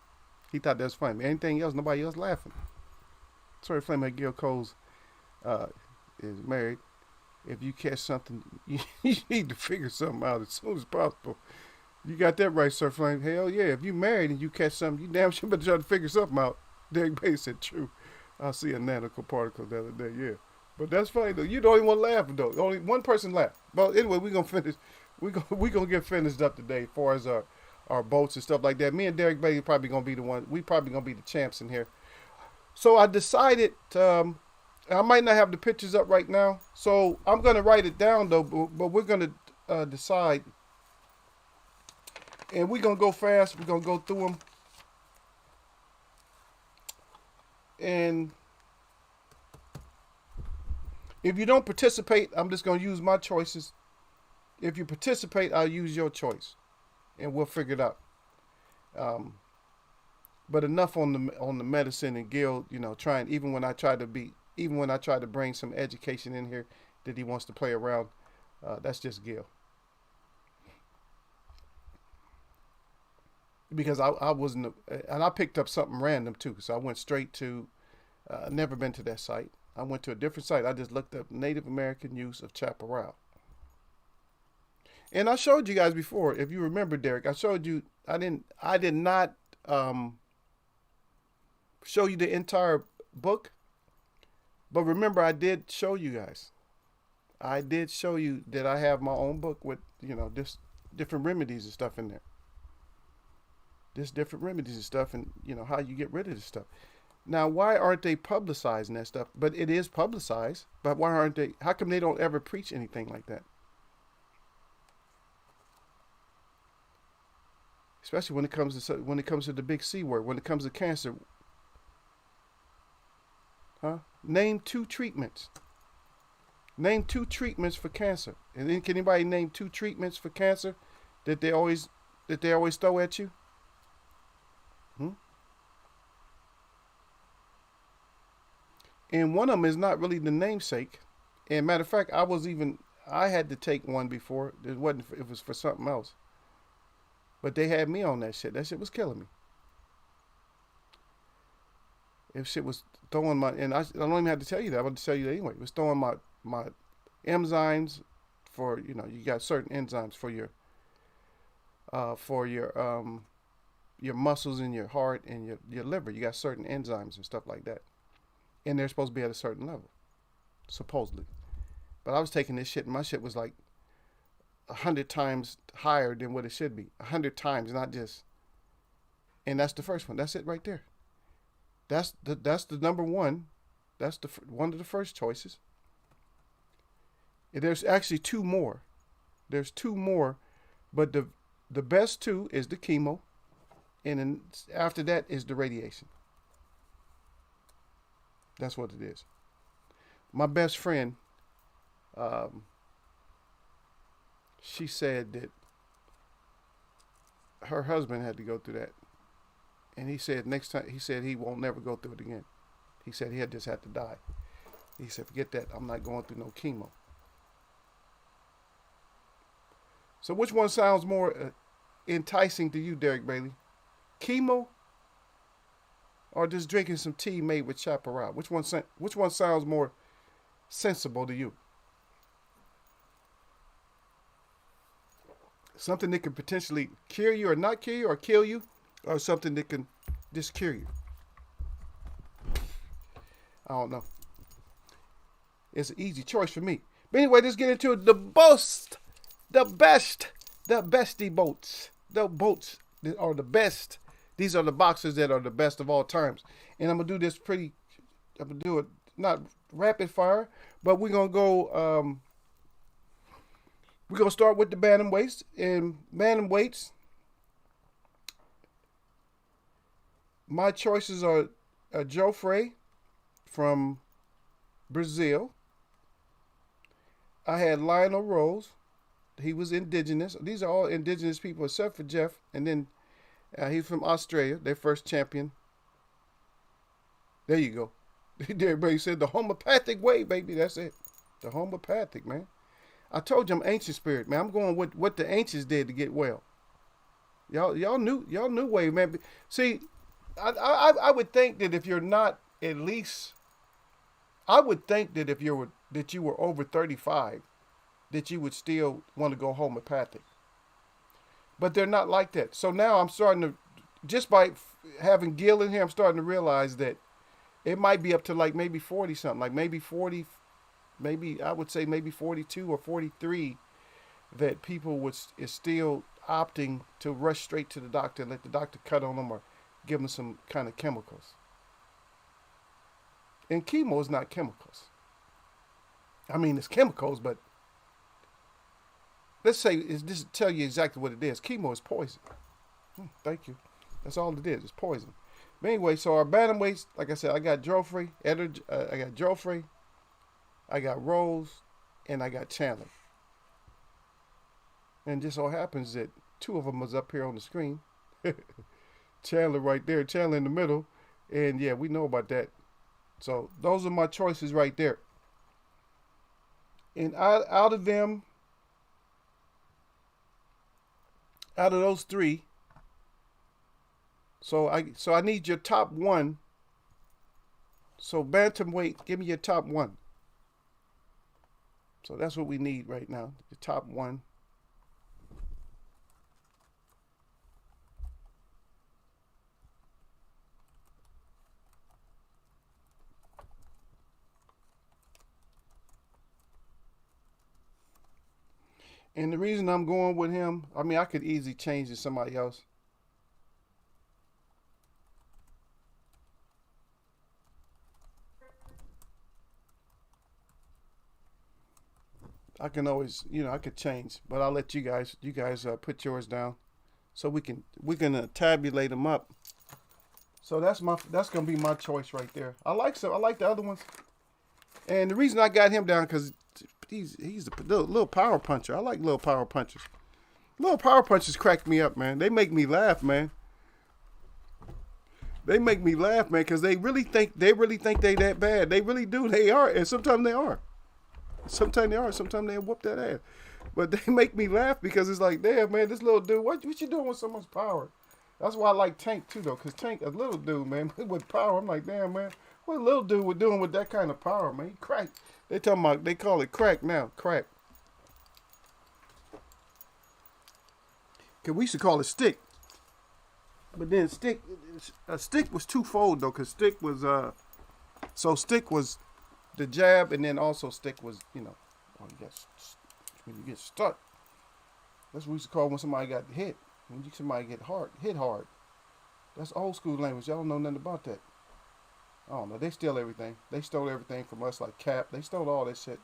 A: He thought that was funny. Anything else, nobody else laughing. Sorry, Flame at Gil Coles is married. If you catch something, you need to figure something out as soon as possible. You got that right, Sir Flame. Hell yeah. If you married and you catch something, you damn sure better try to figure something out. Derek Bailey said, true. I see a nanoparticle the other day, yeah. But that's funny though. You the only one laughing though. Only one person laughed. But anyway, we're gonna finish. we gonna get finished up today, as far as our boats and stuff like that. Me and Derek Bailey probably gonna be the one. We probably gonna be the champs in here. So I decided. I might not have the pictures up right now, so I'm gonna write it down though. But we're gonna decide, and we're gonna go fast. We're gonna go through them, and if you don't participate, I'm just gonna use my choices. If you participate, I'll use your choice, and we'll figure it out. Um, but enough on the medicine and Gil. Trying even when I try to bring some education in here that he wants to play around. That's just Gil. Because I wasn't, and I picked up something random too. So I went straight to, never been to that site. I went to a different site. I just looked up Native American use of chaparral. And I showed you guys before, if you remember, Derek, I showed you, I did not show you the entire book. But remember, I did show you guys. I did show you that I have my own book with, just different remedies and stuff in there. Just different remedies and stuff, and, how you get rid of this stuff. Now, why aren't they publicizing that stuff? But it is publicized. But why aren't they? How come they don't ever preach anything like that? Especially when it comes to the big C word, when it comes to cancer. Huh? Name 2 treatments. Name 2 treatments for cancer. And then can anybody name 2 treatments for cancer that they always throw at you? And one of them is not really the namesake. And matter of fact, I had to take one before. It was for something else. But they had me on that shit. That shit was killing me. If shit was throwing and I don't even have to tell you that. I'm going to tell you that anyway. It was throwing my enzymes for, you got certain enzymes for your muscles in your heart and your liver. You got certain enzymes and stuff like that. And they're supposed to be at a certain level, supposedly. But I was taking this shit, and my shit was like 100 times higher than what it should be. 100 times, not just. And that's the first one. That's it right there. That's the number one. That's one of the first choices. And there's actually 2 more. There's 2 more, but the best 2 is the chemo, and then after that is the radiation. That's what it is. My best friend, she said that her husband had to go through that. And he said next time, he said he won't never go through it again. He said he just had to die. He said, forget that. I'm not going through no chemo. So which one sounds more enticing to you, Derek Bailey? Chemo or just drinking some tea made with chaparral? Which one sounds more sensible to you? Something that could potentially cure you or not cure you or kill you, or something that can just cure you? I don't know. It's an easy choice for me. But anyway, let's get into the bestie boats. The boats that are the best. These are the boxers that are the best of all times. And I'm going to do this I'm going to do it not rapid fire, but we're going to go, we're going to start with the bantamweights. And bantamweights, my choices are Joe Frey from Brazil. I had Lionel Rose. He was indigenous. These are all indigenous people except for Jeff. And then he's from Australia, their first champion. There you go. Everybody said the homeopathic way, baby. That's it. The homeopathic, man. I told you I'm ancient spirit, man. I'm going with what the ancients did to get well. Y'all knew way, man. See, I would think that if you're not at least, I would think that if you were over 35, that you would still want to go homeopathic. But they're not like that. So now I'm starting to, just by having Gil in here, I'm starting to realize that it might be up to like maybe 40 something, like maybe 40, maybe I would say maybe 42 or 43 that people is still opting to rush straight to the doctor and let the doctor cut on them or give them some kind of chemicals. And chemo is not chemicals. I mean, it's chemicals, but let's say it's just tell you exactly what it is. Chemo is poison. Thank you. That's all it is. It's poison. But anyway, so our bantamweights, like I said, I got Joffrey, I got Joffrey, I got Rose, and I got Chandler. And just so happens that two of them was up here on the screen. Chandler right there, Chandler in the middle, and yeah, we know about that. So those are my choices right there. And out of them, out of those three, so I need your top one. So bantamweight, give me your top one. So that's what we need right now, the top one. And the reason I'm going with him, I mean, I could easily change to somebody else. I can always, I could change, but I'll let you guys put yours down, so we can tabulate them up. So that's gonna be my choice right there. I like the other ones, and the reason I got him down because he's a little power puncher. I like little power punchers. Little power punchers crack me up, man. They make me laugh, man. They make me laugh, man, because they really think they that bad. They really do. They are, and sometimes they are. Sometimes they are. Sometimes they whoop that ass. But they make me laugh because it's like, damn, man, this little dude, what you doing with so much power? That's why I like Tank too, though, because Tank, a little dude, man, with power. I'm like, damn, man, what a little dude was doing with that kind of power, man? He cracked. They call it crack now, crack. Cause we used to call it stick. But then stick was twofold though, cause stick was the jab, and then also stick was, when you get stuck. That's what we used to call when somebody got hit. When somebody hit hard. That's old school language. Y'all don't know nothing about that. I don't know. They steal everything. They stole everything from us, like Cap. They stole all that shit.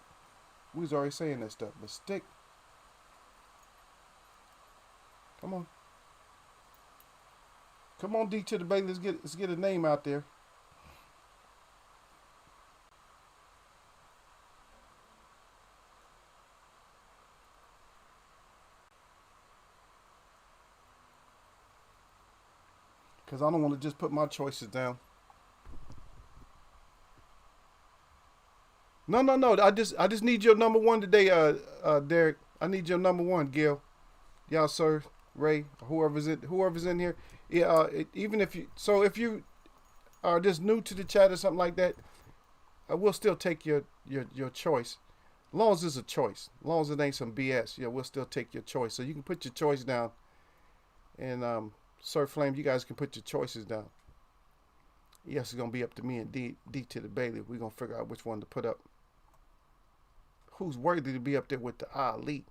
A: We was already saying that stuff. But stick. Come on. Come on, D to the Bay. Let's get a name out there. Because I don't want to just put my choices down. No. I just need your number one today, Derek. I need your number one, Gil. Y'all, sir, Ray, whoever's in here. Yeah, even if you are just new to the chat or something like that, we'll still take your choice. As long as it's a choice. As long as it ain't some BS, we'll still take your choice. So you can put your choice down. And Sir Flame, you guys can put your choices down. Yes, it's gonna be up to me and D to the Bailey. We're gonna figure out which one to put up. Who's worthy to be up there with the Ali?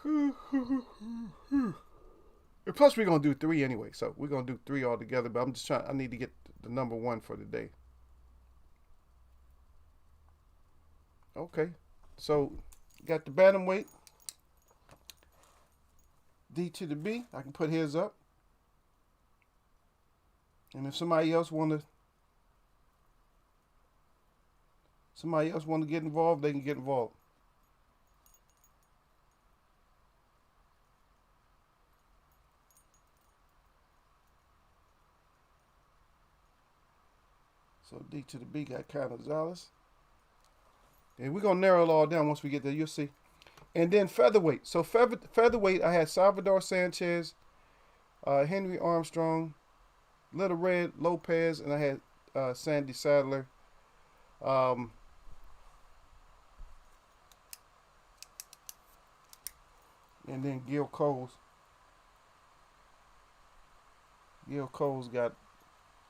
A: And plus, we're gonna do 3 anyway, so we're gonna do 3 all together. But I'm just trying. I need to get the number 1 for the day. Okay, so got the bantamweight. D to the B. I can put his up. And if somebody else want to get involved, they can get involved. So D to the B got Gonzalez. And we're going to narrow it all down once we get there. You'll see. And then featherweight. So featherweight, I had Salvador Sanchez, Henry Armstrong, Little Red Lopez, and I had Sandy Sadler. And then Gil Coles. Gil Coles got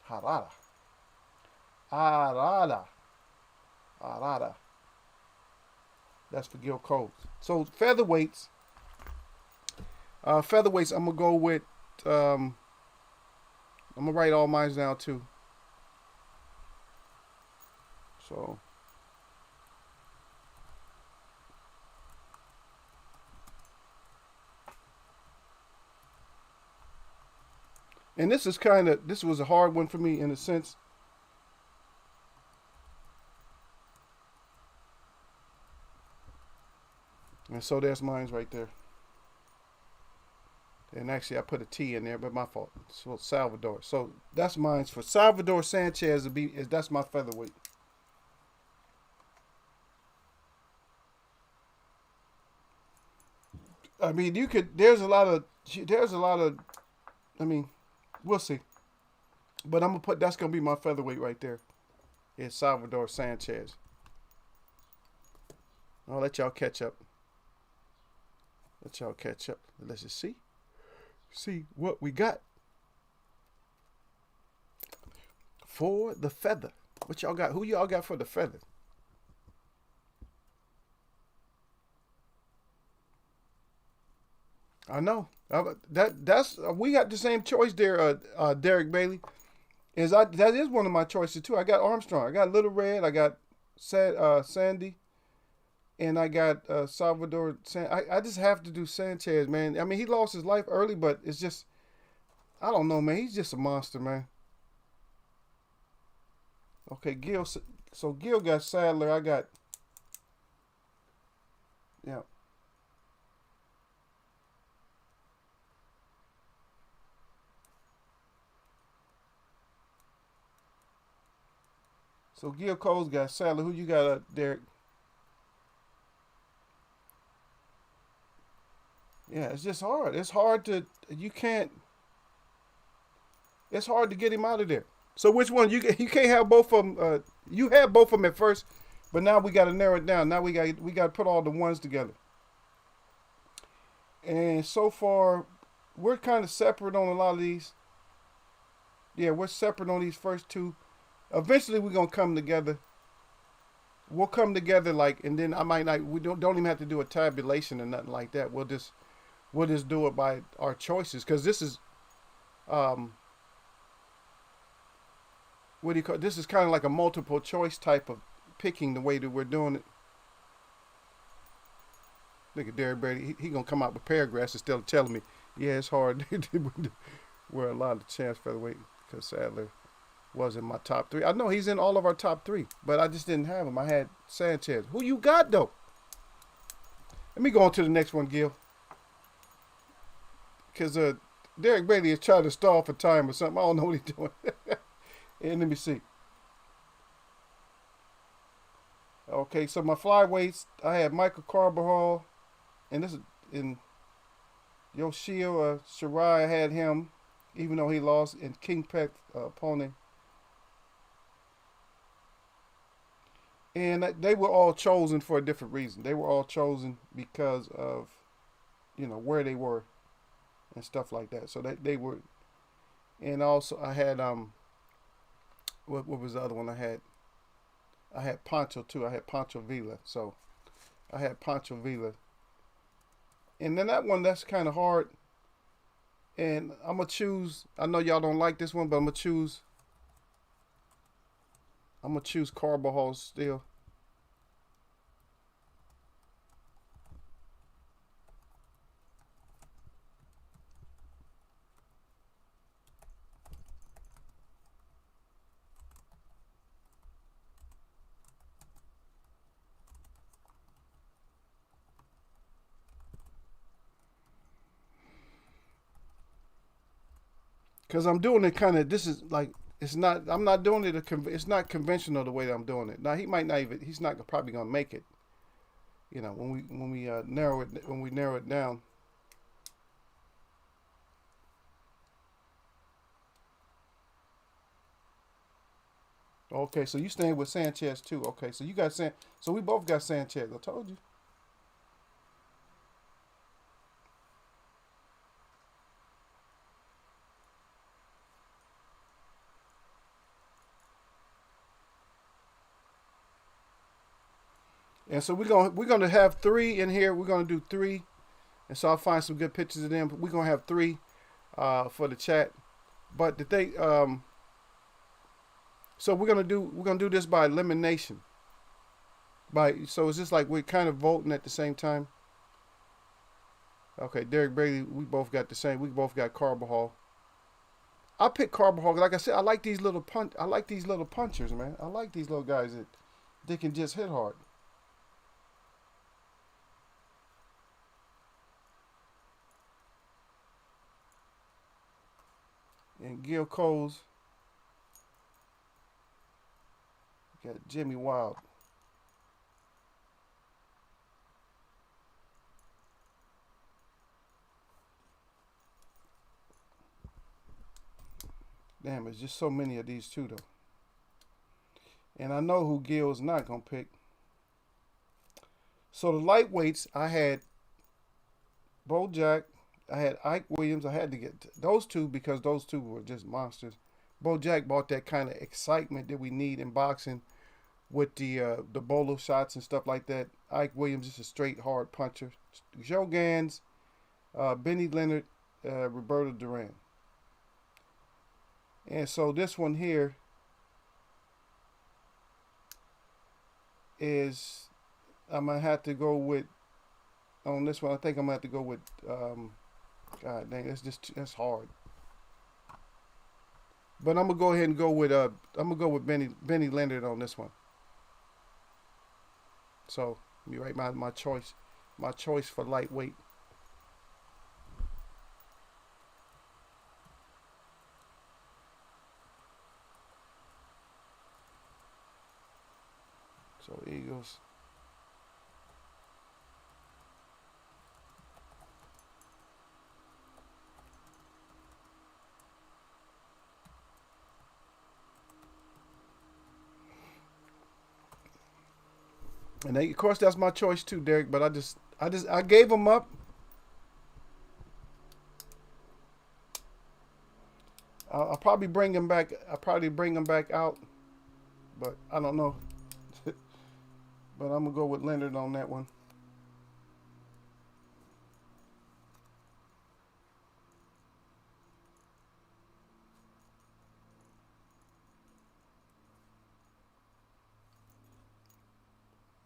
A: Harada. Arada. That's for Gil Coles. So featherweights. Featherweights. I'm gonna go with. I'm gonna write all mine down too. So. And this was a hard one for me in a sense. And so there's mine right there. And actually, I put a T in there, but my fault. So Salvador. So that's mine for Salvador Sanchez. That's my featherweight. I mean, you could. There's a lot of. There's a lot of. I mean, we'll see. But I'm gonna put. That's gonna be my featherweight right there. It's Salvador Sanchez. I'll let y'all catch up. Let y'all catch up. Let's just see what we got for the feather. What y'all got? Who y'all got for the feather? I know that's we got the same choice there, Derek Bailey. That is one of my choices too. I got Armstrong. I got Little Red. I got Sandy, and I got Salvador. I just have to do Sanchez, man. I mean, he lost his life early, but it's just I don't know, man. He's just a monster, man. Okay, Gil. So Gil got Sadler. I got yeah. So Gil Cole's got Sadler. Who you got, Derek? Yeah, it's just hard. It's hard to you can't. It's hard to get him out of there. So which one you can't have both of them? You had both of them at first, but now we got to narrow it down. Now we got to put all the ones together. And so far, we're kind of separate on a lot of these. Yeah, we're separate on these first two. Eventually, we're gonna come together. We'll come together like, and then I might not. We don't even have to do a tabulation or nothing like that. We'll just do it by our choices because this is um what do you call this is kind of like a multiple choice type of picking the way that we're doing it. Look at Derek Brady. He gonna come out with paragraphs instead of telling me, yeah, it's hard. We're a lot of chance featherweight because Sadler was in my top three. I know he's in all of our top three, but I just didn't have him. I had Sanchez. Who you got though? Let me go on to the next one, Gil, because Derek Brady is trying to stall for time or something. I don't know what he's doing. And let me see. Okay, so my flyweights, I had Michael Carbajal, and this is in Yoshio Shirai. I had him, even though he lost in King Pet opponent. And they were all chosen for a different reason. They were all chosen because of where they were and stuff like that. So they were, and also I had what was the other one I had? I had Pancho too. I had Pancho Villa. So I had Pancho Villa, and then that one that's kind of hard. And I'm gonna choose. I know y'all don't like this one, but I'm gonna choose. I'm gonna choose Carbajal still. Cause I'm doing it kind of. This is like it's not. I'm not doing it. It's not conventional the way that I'm doing it. Now he might not even. He's not probably gonna make it. When we narrow it down. Okay, so you staying with Sanchez too. Okay, so you got So we both got Sanchez. I told you. And so we're gonna have three in here. We're gonna do three, and so I'll find some good pictures of them. We're gonna have three for the chat. But the thing, so we're gonna do this by elimination. So it's just like we're kind of voting at the same time. Okay, Derek Brady, we both got the same. We both got Carbajal. I pick Carbajal. Like I said, I like these little punch. I like these little punchers, man. I like these little guys that they can just hit hard. And Gil Coles got Jimmy Wild. Damn, there's just so many of these too, though. And I know who Gil's not gonna pick. So the lightweights, I had Bo Jack, I had Ike Williams. I had to get those two because those two were just monsters. Bo Jack brought that kind of excitement that we need in boxing with the bolo shots and stuff like that. Ike Williams is a straight hard puncher. Joe Gans, Benny Leonard, Roberto Duran. And so this one here is I'm gonna have to go with on this one. I think I'm gonna have to go with God dang, that's hard. But I'm gonna go ahead and go with I'm gonna go with Benny Leonard on this one. So let me write my choice. My choice for lightweight. So Eagles. And they, of course, that's my choice too, Derek. But I gave them up. I'll probably bring him back. I'll probably bring him back out, but I don't know. But I'm gonna go with Leonard on that one.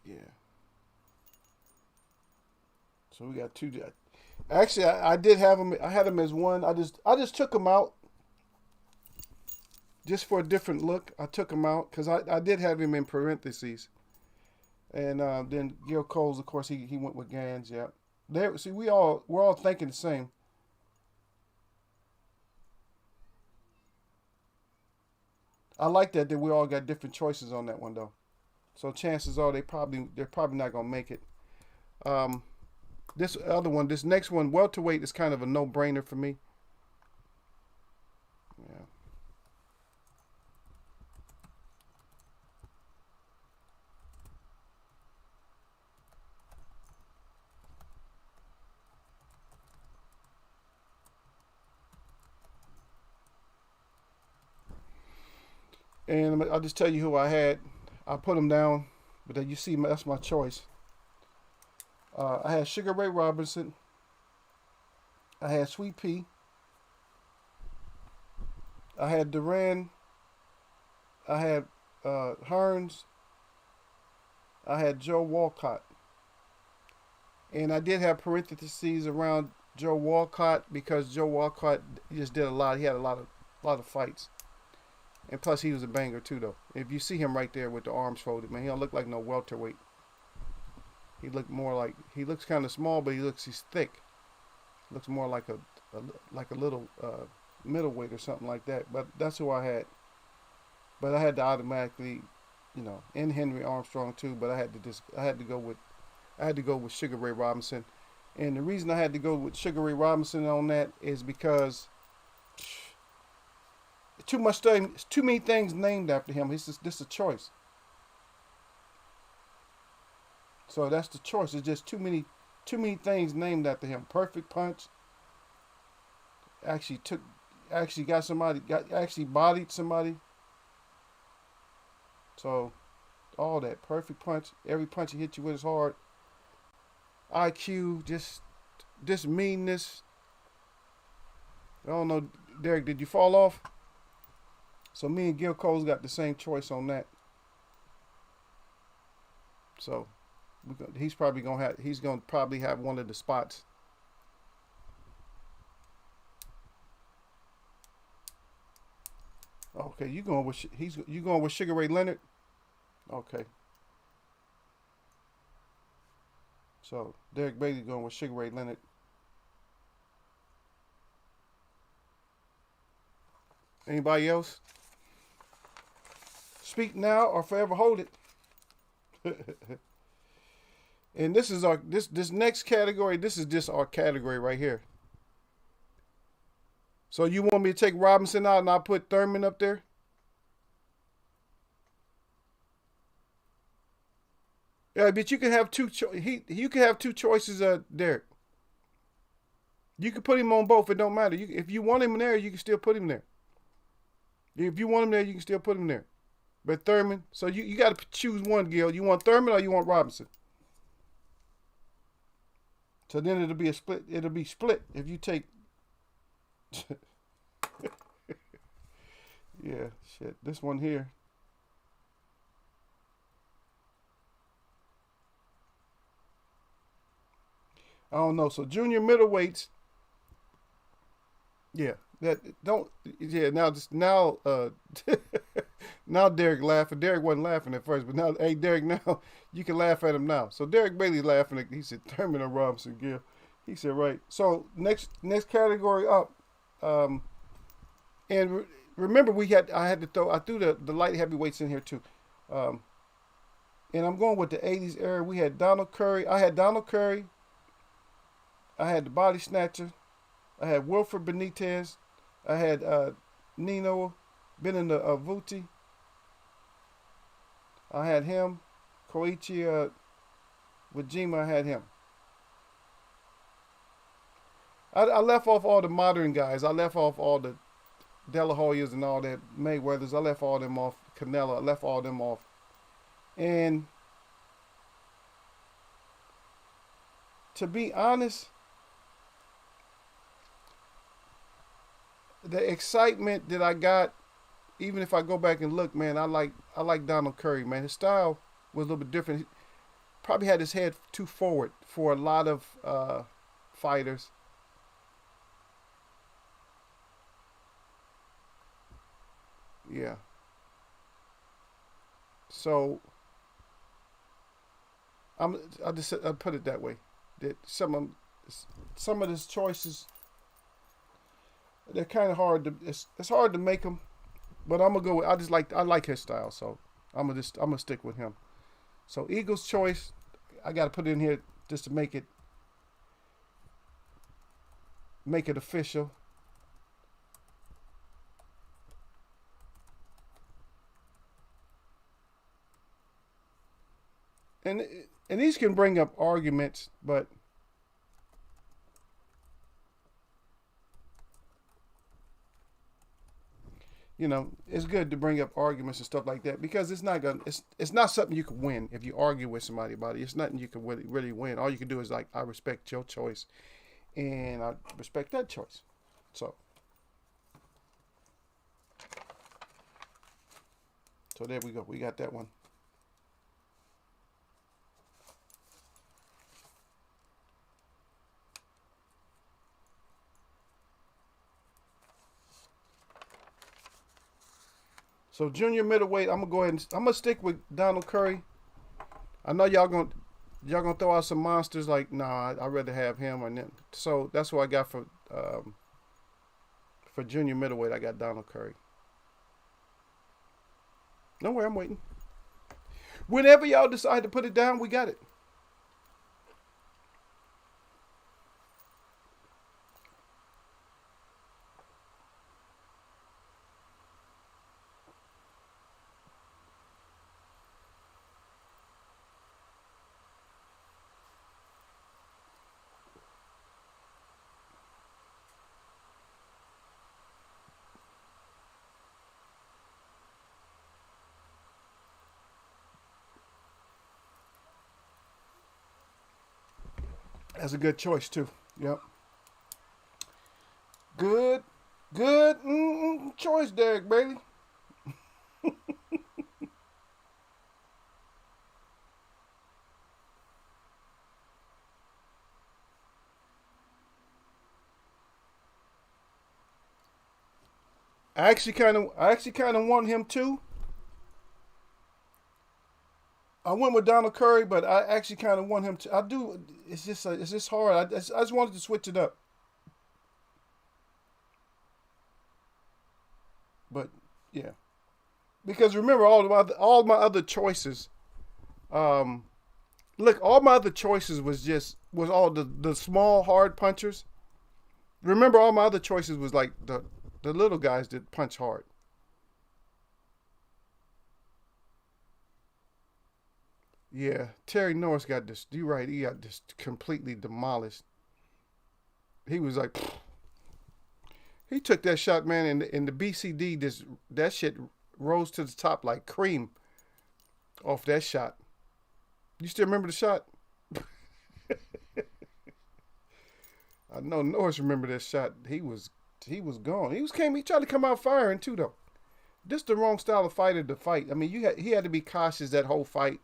A: Yeah. So we got two. Actually, I did have him. I had him as one. I just took him out just for a different look. I took him out because I did have him in parentheses. And then Gil Coles, of course, he went with Gans. Yeah. There. See, we're all thinking the same. I like that we all got different choices on that one though. So chances are they're probably not gonna make it. Um, this next one, welterweight is kind of a no brainer for me. Yeah. And I'll just tell you who I had. I put them down, but then you see that's my choice. I had Sugar Ray Robinson. I had Sweet Pea. I had Duran. I had Hearns. I had Joe Walcott. And I did have parentheses around Joe Walcott because Joe Walcott just did a lot. He had a lot of fights. And plus, he was a banger too, though. If you see him right there with the arms folded, man, he don't look like no welterweight. He looks kind of small, but he's thick. Looks more like a little middleweight or something like that. But that's who I had. But I had to automatically, in Henry Armstrong too. But I had to go with Sugar Ray Robinson. And the reason I had to go with Sugar Ray Robinson on that is because too many things named after him. This is a choice. So that's the choice. It's just too many things named after him. Perfect punch. Actually took, actually got somebody, actually bodied somebody. So all that perfect punch. Every punch he hit you with is hard. IQ, just meanness. I don't know, Derek. Did you fall off? So me and Gil Cole's got the same choice on that. So he's probably gonna have. He's gonna probably have one of the spots. Okay, you going with Sugar Ray Leonard? Okay, so Derek Bailey going with Sugar Ray Leonard. Anybody else? Speak now or forever hold it. And this is our this next category. This is just our category right here. So you want me to take Robinson out and I put Thurman up there? Yeah, but you can have you can have two choices, Derek. You can put him on both. It don't matter. If you want him there, you can still put him there. If you want him there, you can still put him there. But Thurman, so you got to choose one, Gil. You want Thurman or you want Robinson? So then it'll be a split. It'll be split if you take. Yeah, shit. This one here. I don't know. So junior middleweights. Yeah, that don't. Yeah, now now Derek laughing. Derek wasn't laughing at first, but now, hey Derek, now you can laugh at him now. So Derek Bailey laughing. He said Thurman or Robinson, Gil. He said right. So next category up, and remember I threw the light heavyweights in here too, um, and I'm going with the '80s era. We had Donald Curry. I had Donald Curry. I had the Body Snatcher. I had Wilfred Benitez. I had Nino Beninavouti. I had him. Koichi Wajima, I had him. I left off all the modern guys. I left off all the De La Hoyas and all that, Mayweathers. I left all them off. Canelo. I left all them off. And to be honest, the excitement that I got, even if I go back and look, man, I like Donald Curry, man. His style was a little bit different. He probably had his head too forward for a lot of fighters. Yeah. So I put it that way. That some of his choices, they're kind of hard to. It's hard to make them, but I'm gonna go. I like his style, so I'm gonna stick with him. So Eagles choice, I got to put it in here just to make it official. And and these can bring up arguments, but it's good to bring up arguments and stuff like that because it's not something you can win if you argue with somebody about it. It's nothing you can really win. All you can do is like, I respect your choice and I respect that choice. So there we go. We got that one. So junior middleweight, I'm gonna go ahead and I'm gonna stick with Donald Curry. I know y'all gonna throw out some monsters like, nah, I'd rather have him. And then, so that's what I got for junior middleweight. I got Donald Curry. No way, I'm waiting. Whenever y'all decide to put it down, we got it. That's a good choice too. Yep. Good, good choice, Derek Bailey. I actually kind of want him too. I went with Donald Curry, but I actually kind of want him to. I do. It's just hard. I just wanted to switch it up. But yeah, because remember all my other choices. Um, Look, all my other choices was all the small hard punchers. Remember, all my other choices was like the little guys that punch hard. Yeah, Terry Norris got this. You right. He got this completely demolished. He was like, he took that shot, man, and the BCD, this that shit rose to the top like cream off that shot. You still remember the shot? I know Norris remember that shot. He was gone. He tried to come out firing too though. This the wrong style of fighter to fight. I mean, he had to be cautious that whole fight.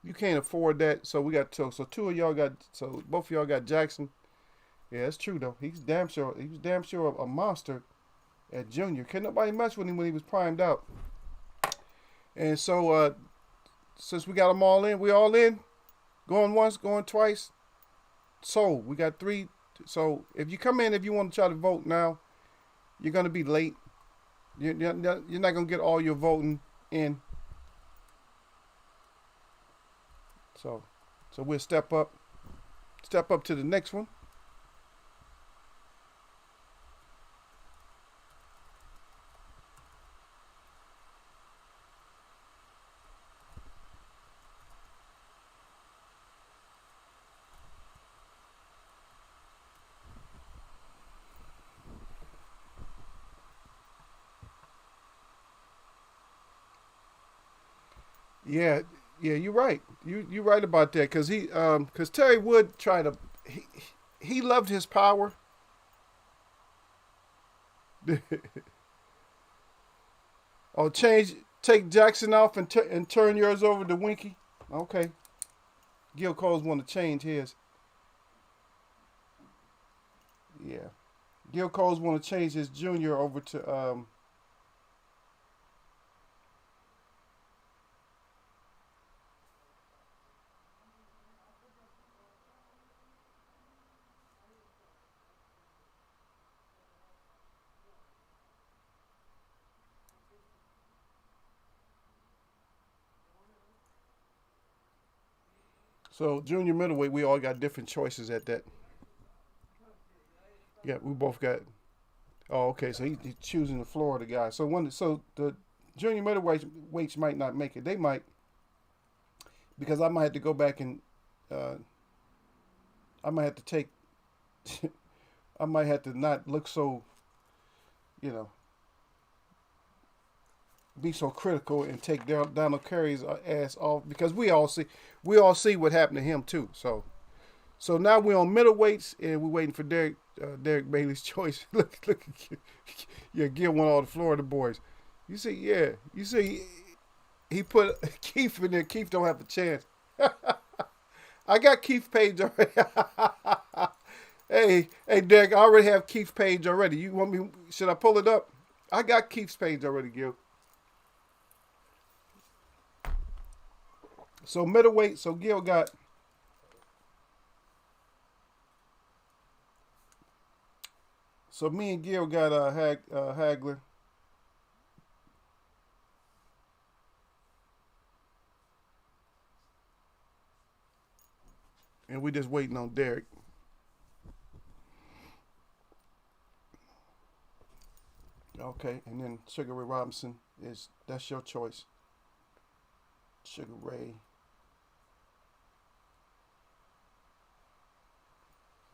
A: You can't afford that. So we got two. So two of y'all got. So both of y'all got Jackson. Yeah, that's true though. He's damn sure. He was damn sure a monster at junior. Can nobody mess with him when he was primed out. And so since we got them all in, we all in. Going once, going twice. So we got three. So if you come in, if you want to try to vote now, you're gonna be late. You're not gonna get all your voting in. So we'll step up to the next one. Yeah, yeah, you're right. You're right about that because because Terry Wood tried to he loved his power. Oh, take Jackson off and turn yours over to Winky. Okay, Gil Cole's want to change his. Yeah, Gil Cole's want to change his junior over to So junior middleweight. We all got different choices at that. Yeah, we both got. Oh, okay. So he's choosing the Florida guy. So the junior middleweights weights might not make it. They might because I might have to go back and uh, I might have to take. I might have to not look so you know be so critical and take Donald Curry's ass off because we all see what happened to him too. So now we're on middleweights and we're waiting for Derek Bailey's choice. Look, yeah, get one of all the Florida boys. You see, yeah, you see, he put Keith in there. Keith don't have a chance. I got Keith Page already. Hey, Derek, I already have Keith Page already. You want me? Should I pull it up? I got Keith's page already, Gil. So middleweight. So Gil got. So me and Gil got Hagler. And we just waiting on Derek. Okay, and then Sugar Ray Robinson that's your choice. Sugar Ray.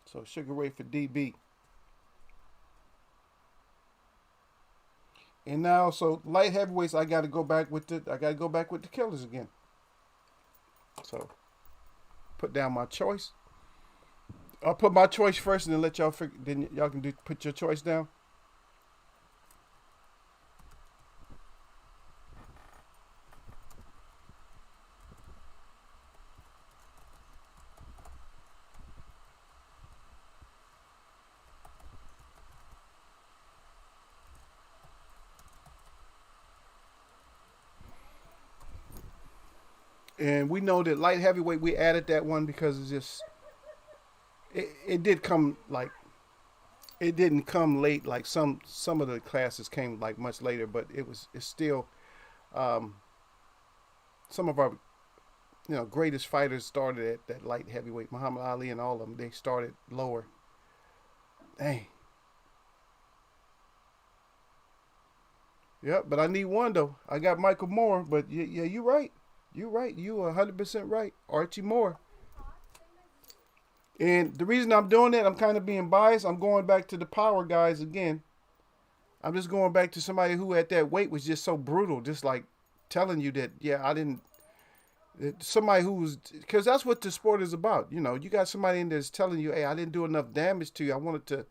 A: So Sugar Ray for DB. And now so light heavyweights I gotta go back with the killers again. So put down my choice. I'll put my choice first, and then let y'all figure. Then y'all can put your choice down. And we know that light heavyweight, we added that one because it's just it did come like it didn't come late like some of the classes came like much later, but it's still um, some of our greatest fighters started at that light heavyweight. Muhammad Ali and all of them, they started lower. Dang. Yep, but I need one though. I got Michael Moore, but yeah, you right. You right. You 100% right. Archie Moore. And the reason I'm doing that, I'm kind of being biased. I'm going back to the power guys again. I'm just going back to somebody who at that weight was just so brutal, just like telling you that, yeah, I didn't. Somebody who's, because that's what the sport is about. You got somebody in there that's telling you, hey, I didn't do enough damage to you. I wanted to,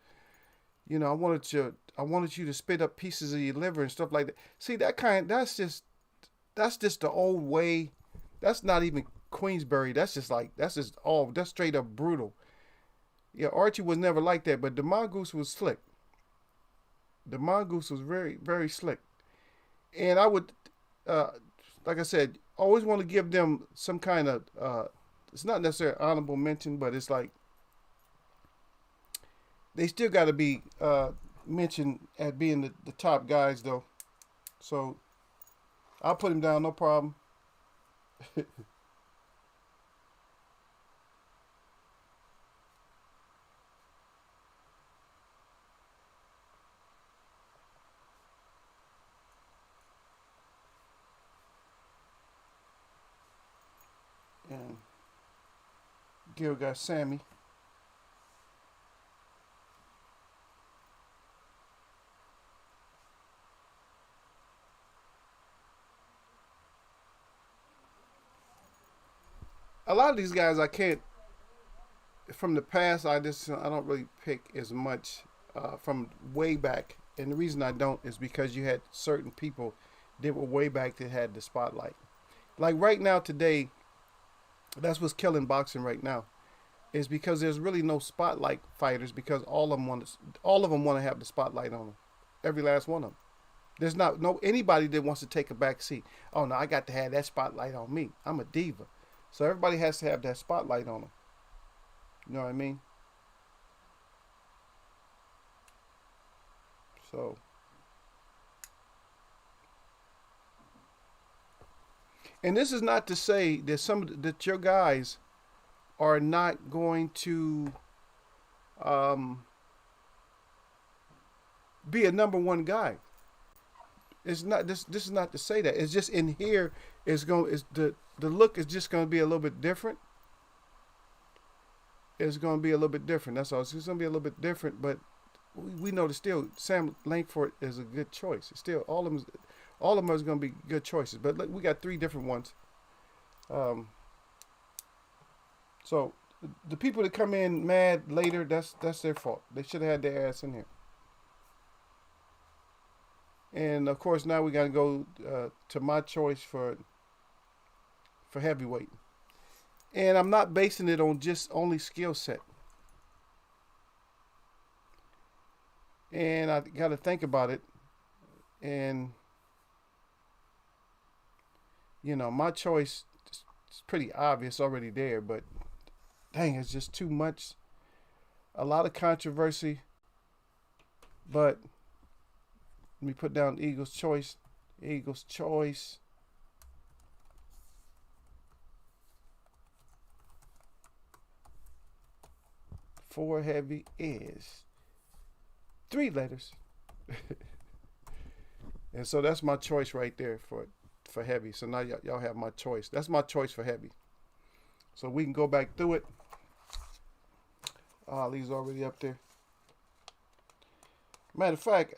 A: I wanted you to spit up pieces of your liver and stuff like that. See, that's just the old way. That's not even Queensberry. That's straight up brutal. Yeah, Archie was never like that, but the Mongoose was slick. The Mongoose was very, very slick. And I would, uh, like I said, always want to give them some kind of, it's not necessarily honorable mention, but it's like they still got to be mentioned at being the top guys, though. So I'll put him down, no problem. And Gil got Sammy. A lot of these guys I can't from the past. I don't really pick as much from way back, and the reason I don't is because you had certain people that were way back that had the spotlight. Like right now today, that's what's killing boxing right now. Is because there's really no spotlight fighters because all of them want to have the spotlight on them. Every last one of them. There's not no anybody that wants to take a back seat. Oh no, I got to have that spotlight on me. I'm a diva. So everybody has to have that spotlight on them. You know what I mean? So, and this is not to say that that your guys are not going to um, be a number one guy. It's not this is not to say that. It's just in here is the look is just going to be a little bit different. It's going to be a little bit different. That's all. It's just going to be a little bit different, but we know that still Sam Langford is a good choice. It's still all of them is going to be good choices. But look, we got three different ones. Um, so the people that come in mad later, that's their fault. They should have had their ass in here. And of course, now we got to go to my choice for heavyweight. And I'm not basing it on just only skill set. And I got to think about it. And my choice is pretty obvious already there, but dang, it's just too much. A lot of controversy. But let me put down Eagles' choice. Eagles' choice. For heavy is three letters. And so that's my choice right there for heavy. So now y'all have my choice. That's my choice for heavy. So we can go back through it. Ali's already up there. Matter of fact,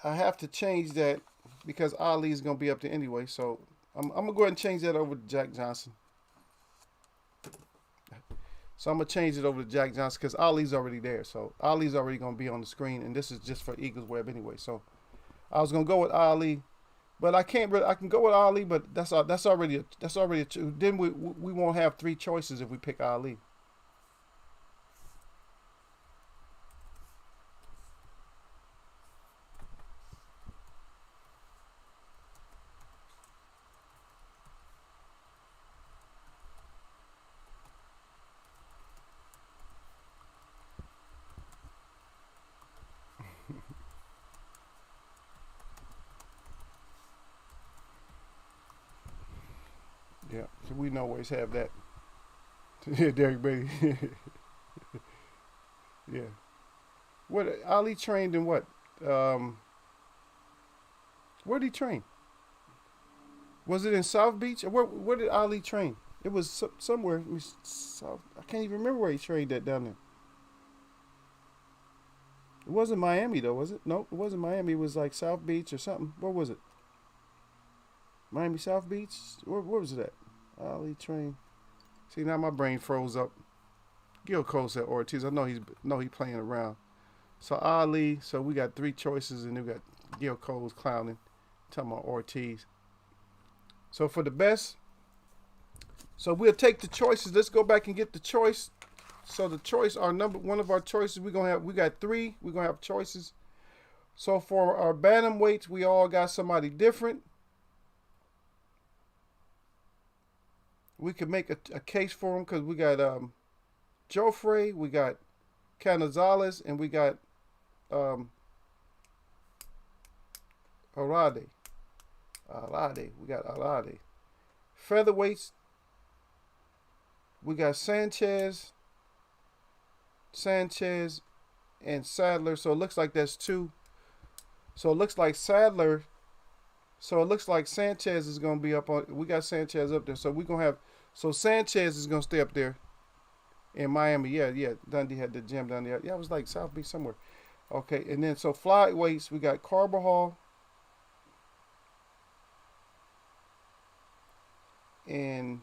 A: I have to change that because Ali's going to be up there anyway. So I'm going to go ahead and change that over to Jack Johnson. So I'm gonna change it over to Jack Johnson because Ali's already there. So Ali's already gonna be on the screen, and this is just for Eagles Web anyway. So I was gonna go with Ali, but I can't. Really, I can go with Ali, but that's already a two. Then we won't have three choices if we pick Ali. Yeah, so we always have that. Yeah, Derek Bailey. Yeah. What Ali trained in what? Um, where did he train? Was it in South Beach? Where did Ali train? It was somewhere. South. I can't even remember where he trained at down there. It wasn't Miami though, was it? No, it wasn't Miami. It was like South Beach or something. Where was it? Miami South Beach? Where was it at? Ali train. See now my brain froze up. Gil Cole said Ortiz. I know he playing around. So Ali. So we got three choices, and we got Gil Cole's clowning, talking about Ortiz. So for the best, so we'll take the choices. Let's go back and get the choice. So the choice, our number one of our choices, we got three. We're gonna have choices. So for our bantamweights, we all got somebody different. We could make a case for them because we got Joffrey, we got Canizales, and we got Arade. We got Arade. Featherweights, we got Sanchez, and Sadler. So it looks like that's two. So it looks like Sadler. So it looks like Sanchez is going to be up on. We got Sanchez up there. So we're going to have. So Sanchez is going to stay up there in Miami. Yeah. Dundee had the gym down there. Yeah, it was like South Beach somewhere. Okay. And then so flyweights, we got Carbajal. And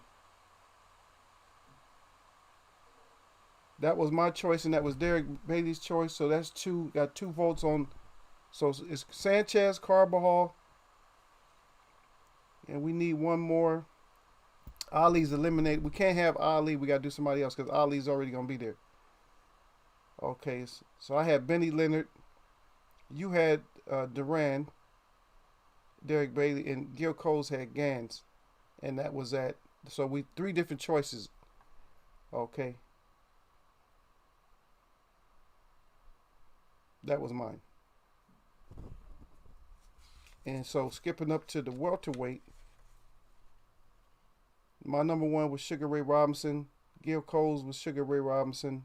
A: that was my choice, and that was Derek Bailey's choice. So that's two. Got 2 votes on. So it's Sanchez, Carbajal, and we need one more. Ali's eliminated. We can't have Ali. We got to do somebody else because Ali's already going to be there. Okay, so I had Benny Leonard. You had Duran, Derek Bailey, and Gil Coles had Gans. And that was at. So we 3 different choices. Okay. That was mine. And so skipping up to the welterweight, my number one was Sugar Ray Robinson. Gil Coles was Sugar Ray Robinson.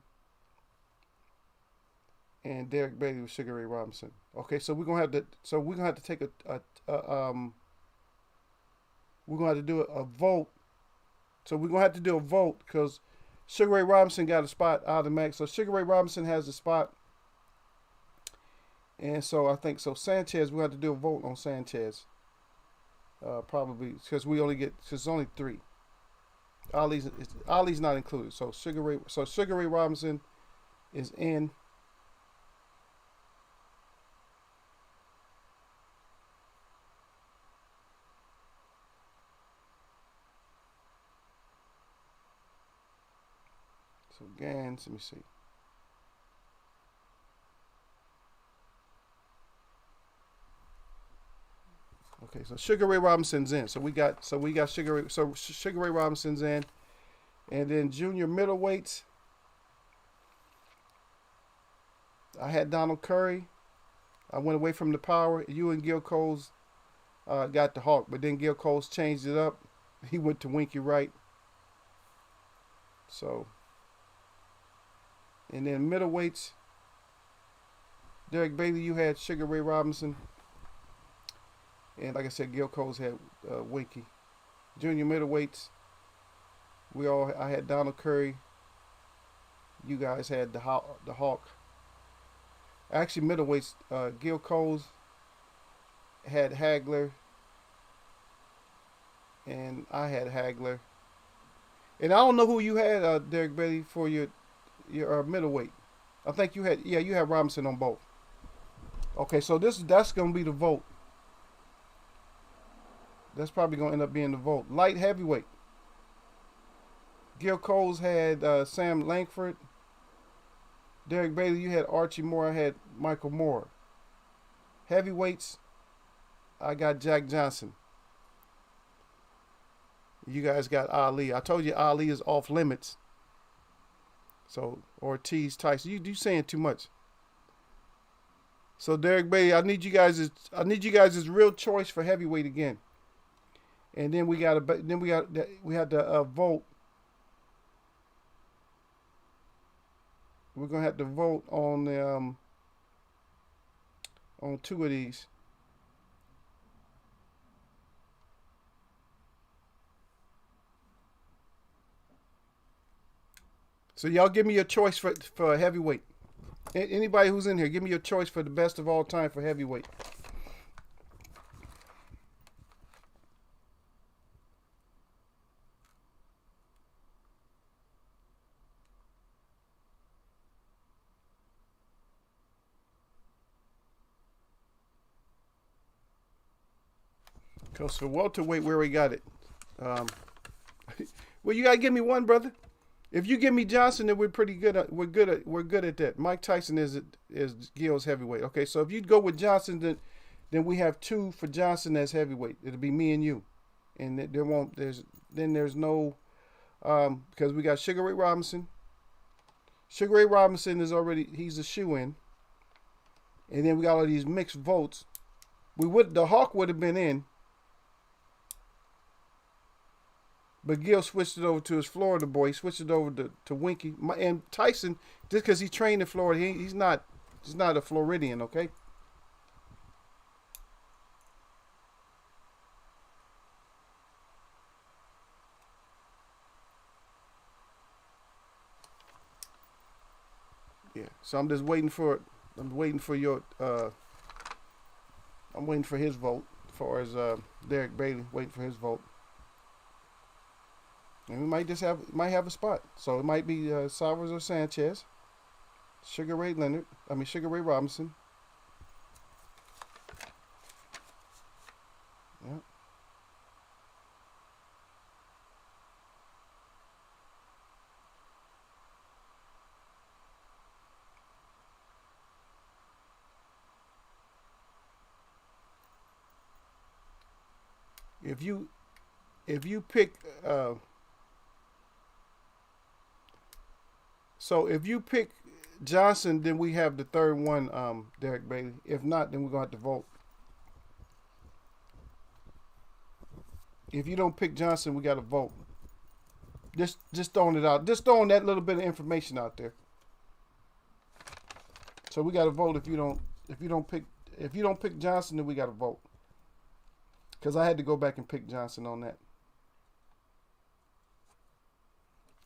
A: And Derek Bailey was Sugar Ray Robinson. Okay, so we're gonna have to. So we're gonna have to take we're gonna have to do a vote. So we're gonna have to do a vote because Sugar Ray Robinson got a spot out of the max. So Sugar Ray Robinson has a spot. And so I think so Sanchez, we have to do a vote on Sanchez. Probably because we only get because it's only 3. Ali's not included. So Sugar Ray Robinson is in. So Gans, let me see. Okay, so Sugar Ray Robinson's in. So we got Sugar Ray Robinson's in, and then junior middleweights. I had Donald Curry. I went away from the power. You and Gil Coles got the Hawk, but then Gil Coles changed it up. He went to Winky Wright. So, and then middleweights. Derek Bailey, you had Sugar Ray Robinson. And like I said, Gil Coles had Winky. Junior middleweights, I had Donald Curry. You guys had the Hawk. Actually, middleweights, Gil Coles had Hagler, and I had Hagler. And I don't know who you had, Derek Bailey, for your middleweight. I think you had, yeah, you had Robinson on both. Okay, so that's gonna be the vote. That's probably gonna end up being the vote. Light heavyweight. Gil Coles had Sam Langford. Derek Bailey, you had Archie Moore. I had Michael Moore. Heavyweights, I got Jack Johnson. You guys got Ali. I told you Ali is off limits. So Ortiz, Tyson, you saying too much. So Derek Bailey, I need you guys' real choice for heavyweight again. And then we had to vote. We're gonna have to vote on two of these. So y'all give me your choice for heavyweight. Anybody who's in here, give me your choice for the best of all time for heavyweight. Because for welterweight, where we got it. Well, you gotta give me one, brother. If you give me Johnson, then we're pretty good. We're good at that. Mike Tyson is Gil's heavyweight. Okay, so if you go with Johnson, then we have two for Johnson as heavyweight. It'll be me and you, and there's no because we got Sugar Ray Robinson. Sugar Ray Robinson he's a shoe-in, and then we got all these mixed votes. The Hawk would have been in. But Gil switched it over to his Florida boy. He switched it over to Winky. And Tyson, just because he trained in Florida, he's not a Floridian, okay? Yeah. So I'm waiting for your I'm waiting for his vote as far as Derek Bailey, waiting for his vote. And we might have a spot. So it might be Salvador Sanchez, Sugar Ray Robinson. Yeah. If you pick so if you pick Johnson, then we have the third one, Derek Bailey. If not, then we're gonna have to vote. If you don't pick Johnson, we gotta vote. Just throwing it out. Just throwing that little bit of information out there. So we gotta vote if you don't pick Johnson, then we gotta vote. Because I had to go back and pick Johnson on that.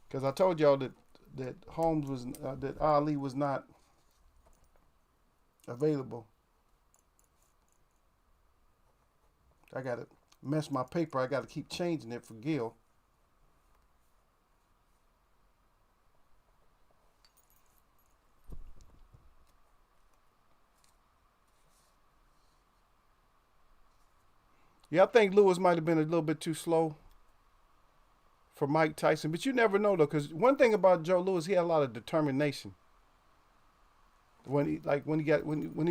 A: Because I told y'all that that Ali was not available. I gotta mess my paper. I gotta keep changing it for Gil. Yeah, I think Lewis might have been a little bit too slow for Mike Tyson, but you never know though, because one thing about Joe Louis, he had a lot of determination. When he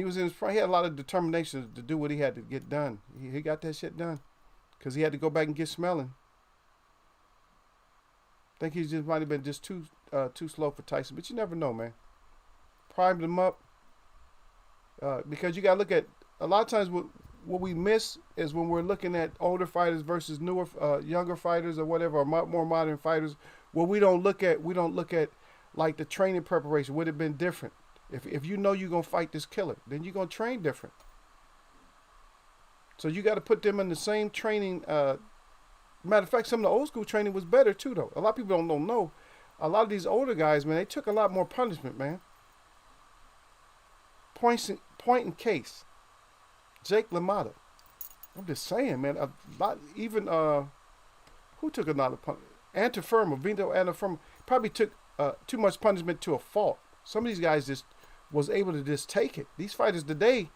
A: was in his prime, he had a lot of determination to do what he had to get done. He got that shit done, because he had to go back and get smelling. I think he just might have been just too slow for Tyson, but you never know, man. Primed him up, because you got to look at a lot of times what we miss is when we're looking at older fighters versus newer, younger fighters or whatever, or more modern fighters. What we don't look at like the training preparation. Would have been different if you know you're gonna fight this killer, then you're gonna train different. So you got to put them in the same training. Matter of fact, some of the old school training was better too, though. A lot of people don't know. A lot of these older guys, man, they took a lot more punishment, man. Point in case. Jake LaMotta. I'm just saying, man. A lot, even who took a lot of punishment? Antiferma, Vito Antiferma, probably took too much punishment to a fault. Some of these guys just was able to just take it. These fighters today,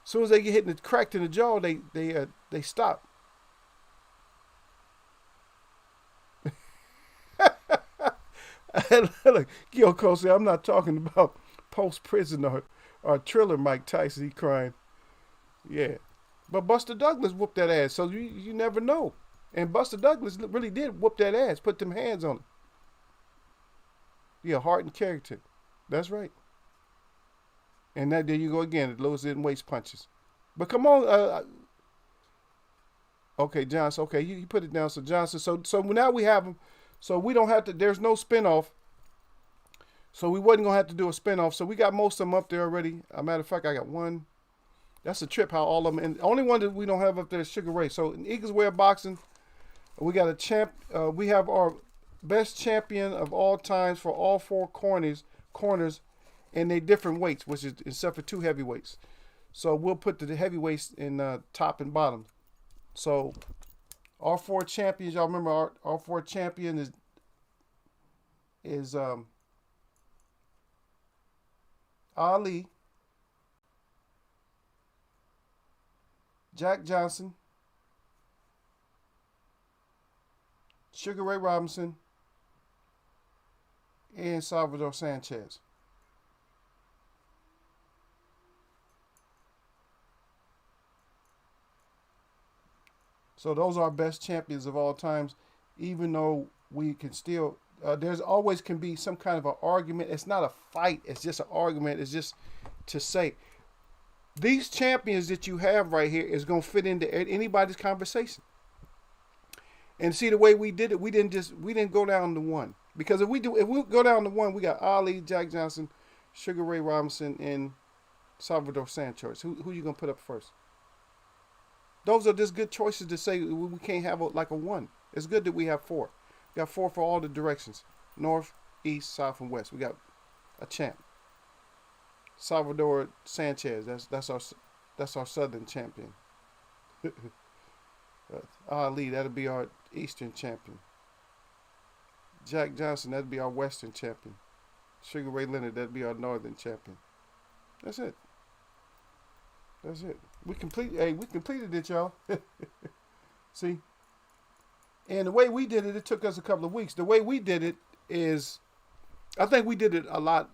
A: as soon as they get hit and cracked in the jaw, they stop. Look, Gil Cole said, I'm not talking about post prison or Triller Mike Tyson. He crying. Yeah. But Buster Douglas whooped that ass, so you never know. And Buster Douglas really did whoop that ass, put them hands on it. Yeah, heart and character. That's right. And there you go again, the lowest in waist punches. But come on, okay, Johnson. Okay, you put it down. So Johnson. So now we have them. So we don't have to. There's no spinoff. So we wasn't gonna have to do a spinoff. So we got most of them up there already. As a matter of fact, I got one. That's a trip how all of them. And the only one that we don't have up there is Sugar Ray. So in Eagles Way of Boxing, we got a champ. We have our best champion of all times for all four corners, and they different weights, which is except for two heavyweights. So we'll put the heavyweights in top and bottom. So our four champions, y'all remember our four champion is Ali, Jack Johnson, Sugar Ray Robinson, and Salvador Sanchez. So those are our best champions of all times, even though we can still, there's always can be some kind of an argument. It's not a fight. It's just an argument. It's just to say, these champions that you have right here is going to fit into anybody's conversation. And see, the way we did it, we didn't go down to one. Because if we go down to one, we got Ali, Jack Johnson, Sugar Ray Robinson, and Salvador Sanchez. Who you going to put up first? Those are just good choices to say we can't have like a one. It's good that we have four. We got four for all the directions. North, east, south, and west. We got a champ. Salvador Sanchez. That's our southern champion. Ali, that'll be our eastern champion. Jack Johnson, that'll be our western champion. Sugar Ray Leonard, that'll be our northern champion. That's it. That's it. We completed it, y'all. See? And the way we did it, it took us a couple of weeks. The way we did it is, I think we did it a lot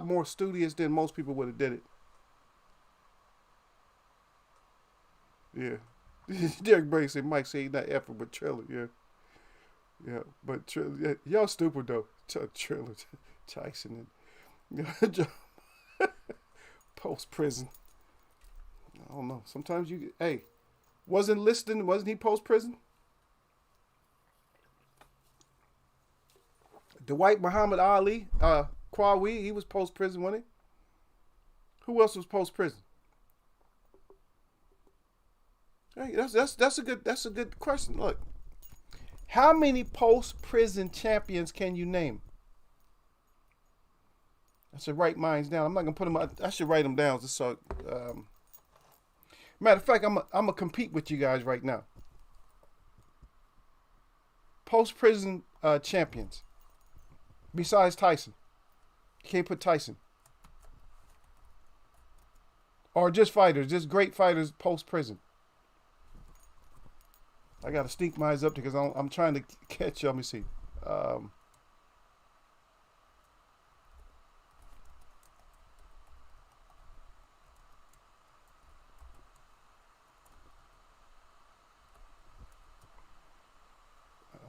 A: more studious than most people would have did it. Yeah. Derek Brady said, Mike said he's not effort, but Triller, yeah. Yeah, but Triller, y'all stupid though. Triller, Tyson, and post prison. I don't know. Sometimes wasn't he post prison? Dwight Muhammad Ali, Kwawi, he was post prison, wasn't he? Who else was post prison? Hey, that's a good question. Look, how many post prison champions can you name? I should write mine down. I'm not gonna put them out. I should write them down just so. Matter of fact, I'm gonna compete with you guys right now. Post prison champions. Besides Tyson, you can't put Tyson. Or just fighters, just great fighters post prison. I gotta sneak mine up because I'm trying to catch. Let me see. I'm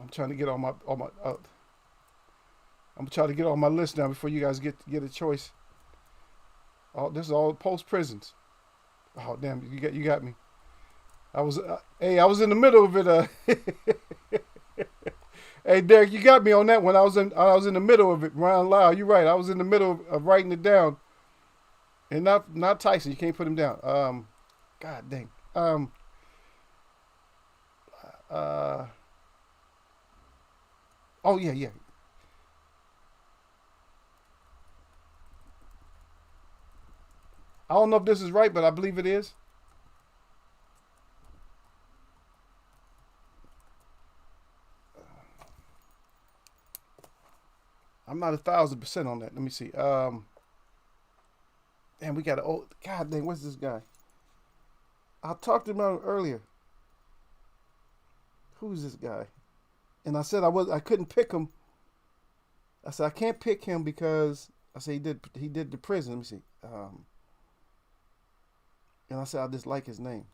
A: trying to get I'm trying to get on my list now before you guys get a choice. Oh, this is all post prisons. Oh damn, you got me. I was in the middle of it. Hey Derek, you got me on that one. I was in the middle of it. Ron Lyle, you're right. I was in the middle of writing it down. And not Tyson. You can't put him down. God dang. Oh yeah. I don't know if this is right, but I believe it is. not 1,000% on that. Let me see. And we got an old. God dang, what's this guy? I talked to him about earlier. Who's this guy? And I said I couldn't pick him. I said I can't pick him because I said he did the prison. Let me see. And I said I just like his name.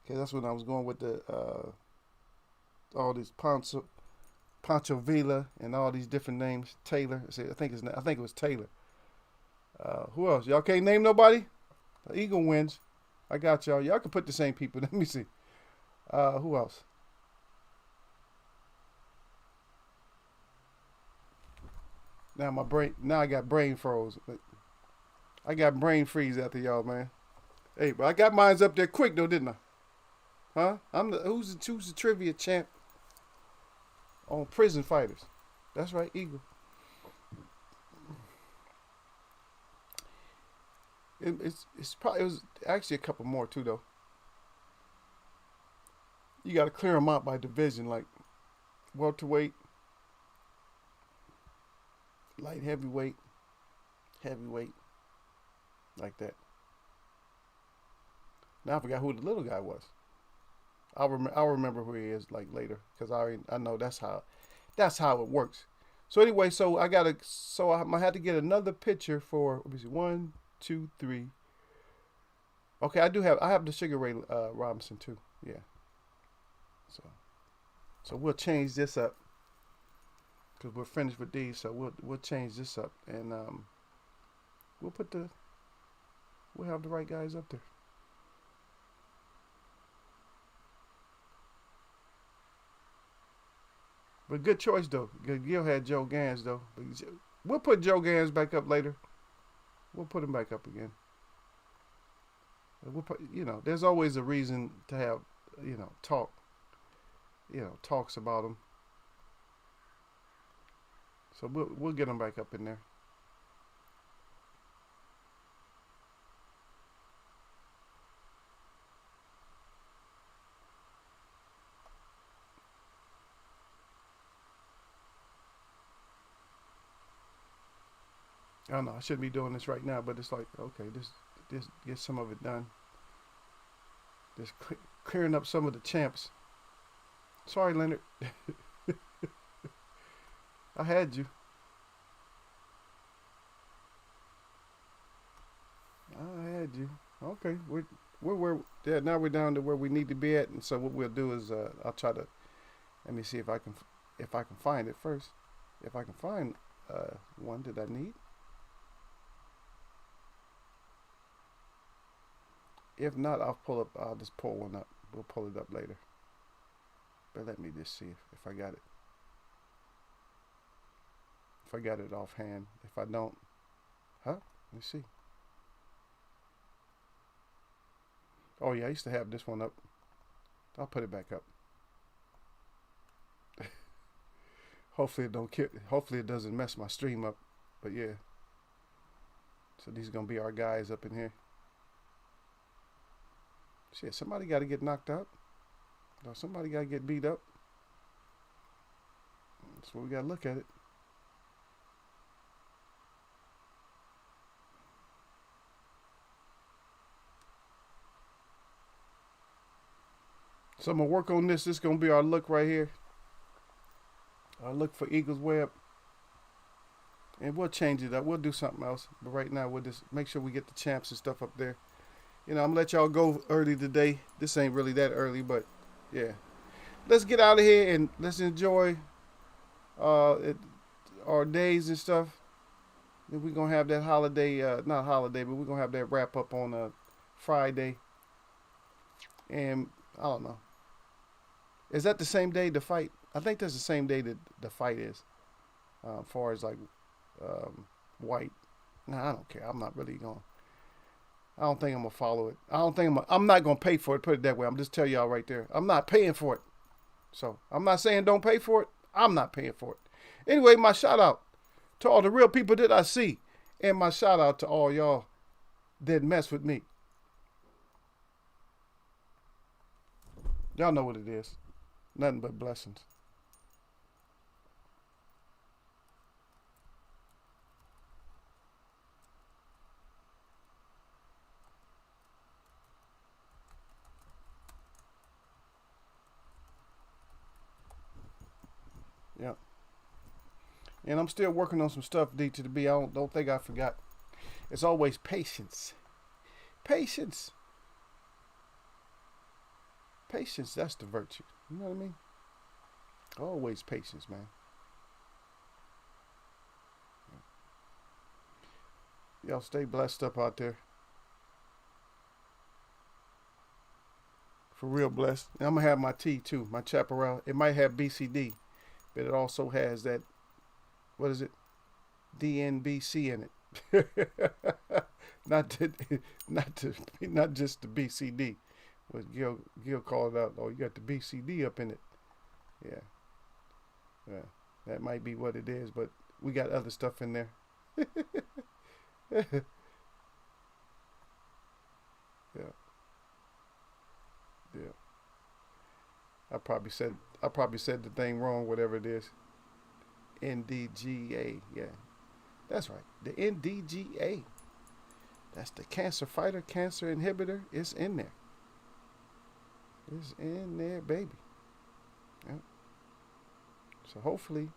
A: Okay, that's when I was going with the all these Pancho Villa and all these different names. Taylor. I think it was Taylor. Who else? Y'all can't name nobody? The Eagle wins. I got y'all. Y'all can put the same people. Let me see. Who else? Now I got brain froze. I got brain freeze after y'all, man. Hey, but I got mines up there quick though, didn't I? Huh? Who's the trivia champ on prison fighters? That's right, Eagle. It was actually a couple more too though. You got to clear them out by division, like welterweight, light heavyweight, like that. Now I forgot who the little guy was. I'll remember who he is like later because I know that's how it works. So anyway, so I had to get another picture for, let me see, 1, 2, 3. Okay, I have the Sugar Ray Robinson too. Yeah. So we'll change this up because we're finished with these. So we'll change this up and we'll have the right guys up there. But good choice though. Gil had Joe Gans though. But we'll put Joe Gans back up later. We'll put him back up again. There's always a reason to have, talks about him. So we'll get him back up in there. I don't know. I shouldn't be doing this right now, but it's like, okay, this get some of it done. Just clearing up some of the champs. Sorry, Leonard. I had you. Okay, now we're down to where we need to be at, and so what we'll do is I'll try to let me see if I can find it first. If I can find one that I need. If not, I'll just pull one up. We'll pull it up later. But let me just see if I got it. If I got it offhand. If I don't, let me see. Oh yeah, I used to have this one up. I'll put it back up. Hopefully it doesn't mess my stream up. But yeah. So these are gonna be our guys up in here. Shit, somebody got to get knocked out. No, somebody got to get beat up. That's what we got to look at it. So I'm going to work on this. This is going to be our look right here. Our look for Eagles Web. And we'll change it up. We'll do something else. But right now, we'll just make sure we get the champs and stuff up there. I'm going to let y'all go early today. This ain't really that early, but yeah. Let's get out of here and let's enjoy our days and stuff. Then we're going to have that holiday, not holiday, but we're going to have that wrap up on Friday. And I don't know. Is that the same day the fight? I think that's the same day that the fight is. As far as like White. Nah, I don't care. I'm not really going. I don't think I'm gonna follow it. I'm not gonna pay for it. Put it that way. I'm just telling y'all right there. I'm not paying for it. So I'm not saying don't pay for it. I'm not paying for it. Anyway, my shout out to all the real people that I see, and my shout out to all y'all that mess with me. Y'all know what it is. Nothing but blessings. And I'm still working on some stuff, D to the B. I don't think I forgot. It's always patience. Patience. Patience, that's the virtue. You know what I mean? Always patience, man. Y'all stay blessed up out there. For real blessed. And I'm gonna have my tea too, my chaparral. It might have BCD, but it also has that, what is it? DNBC in it. not to, not just the BCD. What Gil called out. Oh, you got the BCD up in it. Yeah, yeah. That might be what it is, but we got other stuff in there. Yeah, yeah. I probably said the thing wrong, whatever it is. NDGA. Yeah, that's right. The NDGA. That's the cancer fighter, cancer inhibitor. It's in there. It's in there, baby. Yeah. So hopefully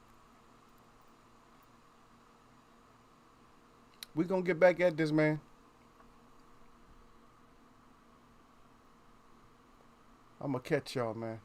A: we gonna get back at this, man. I'm gonna catch y'all, man.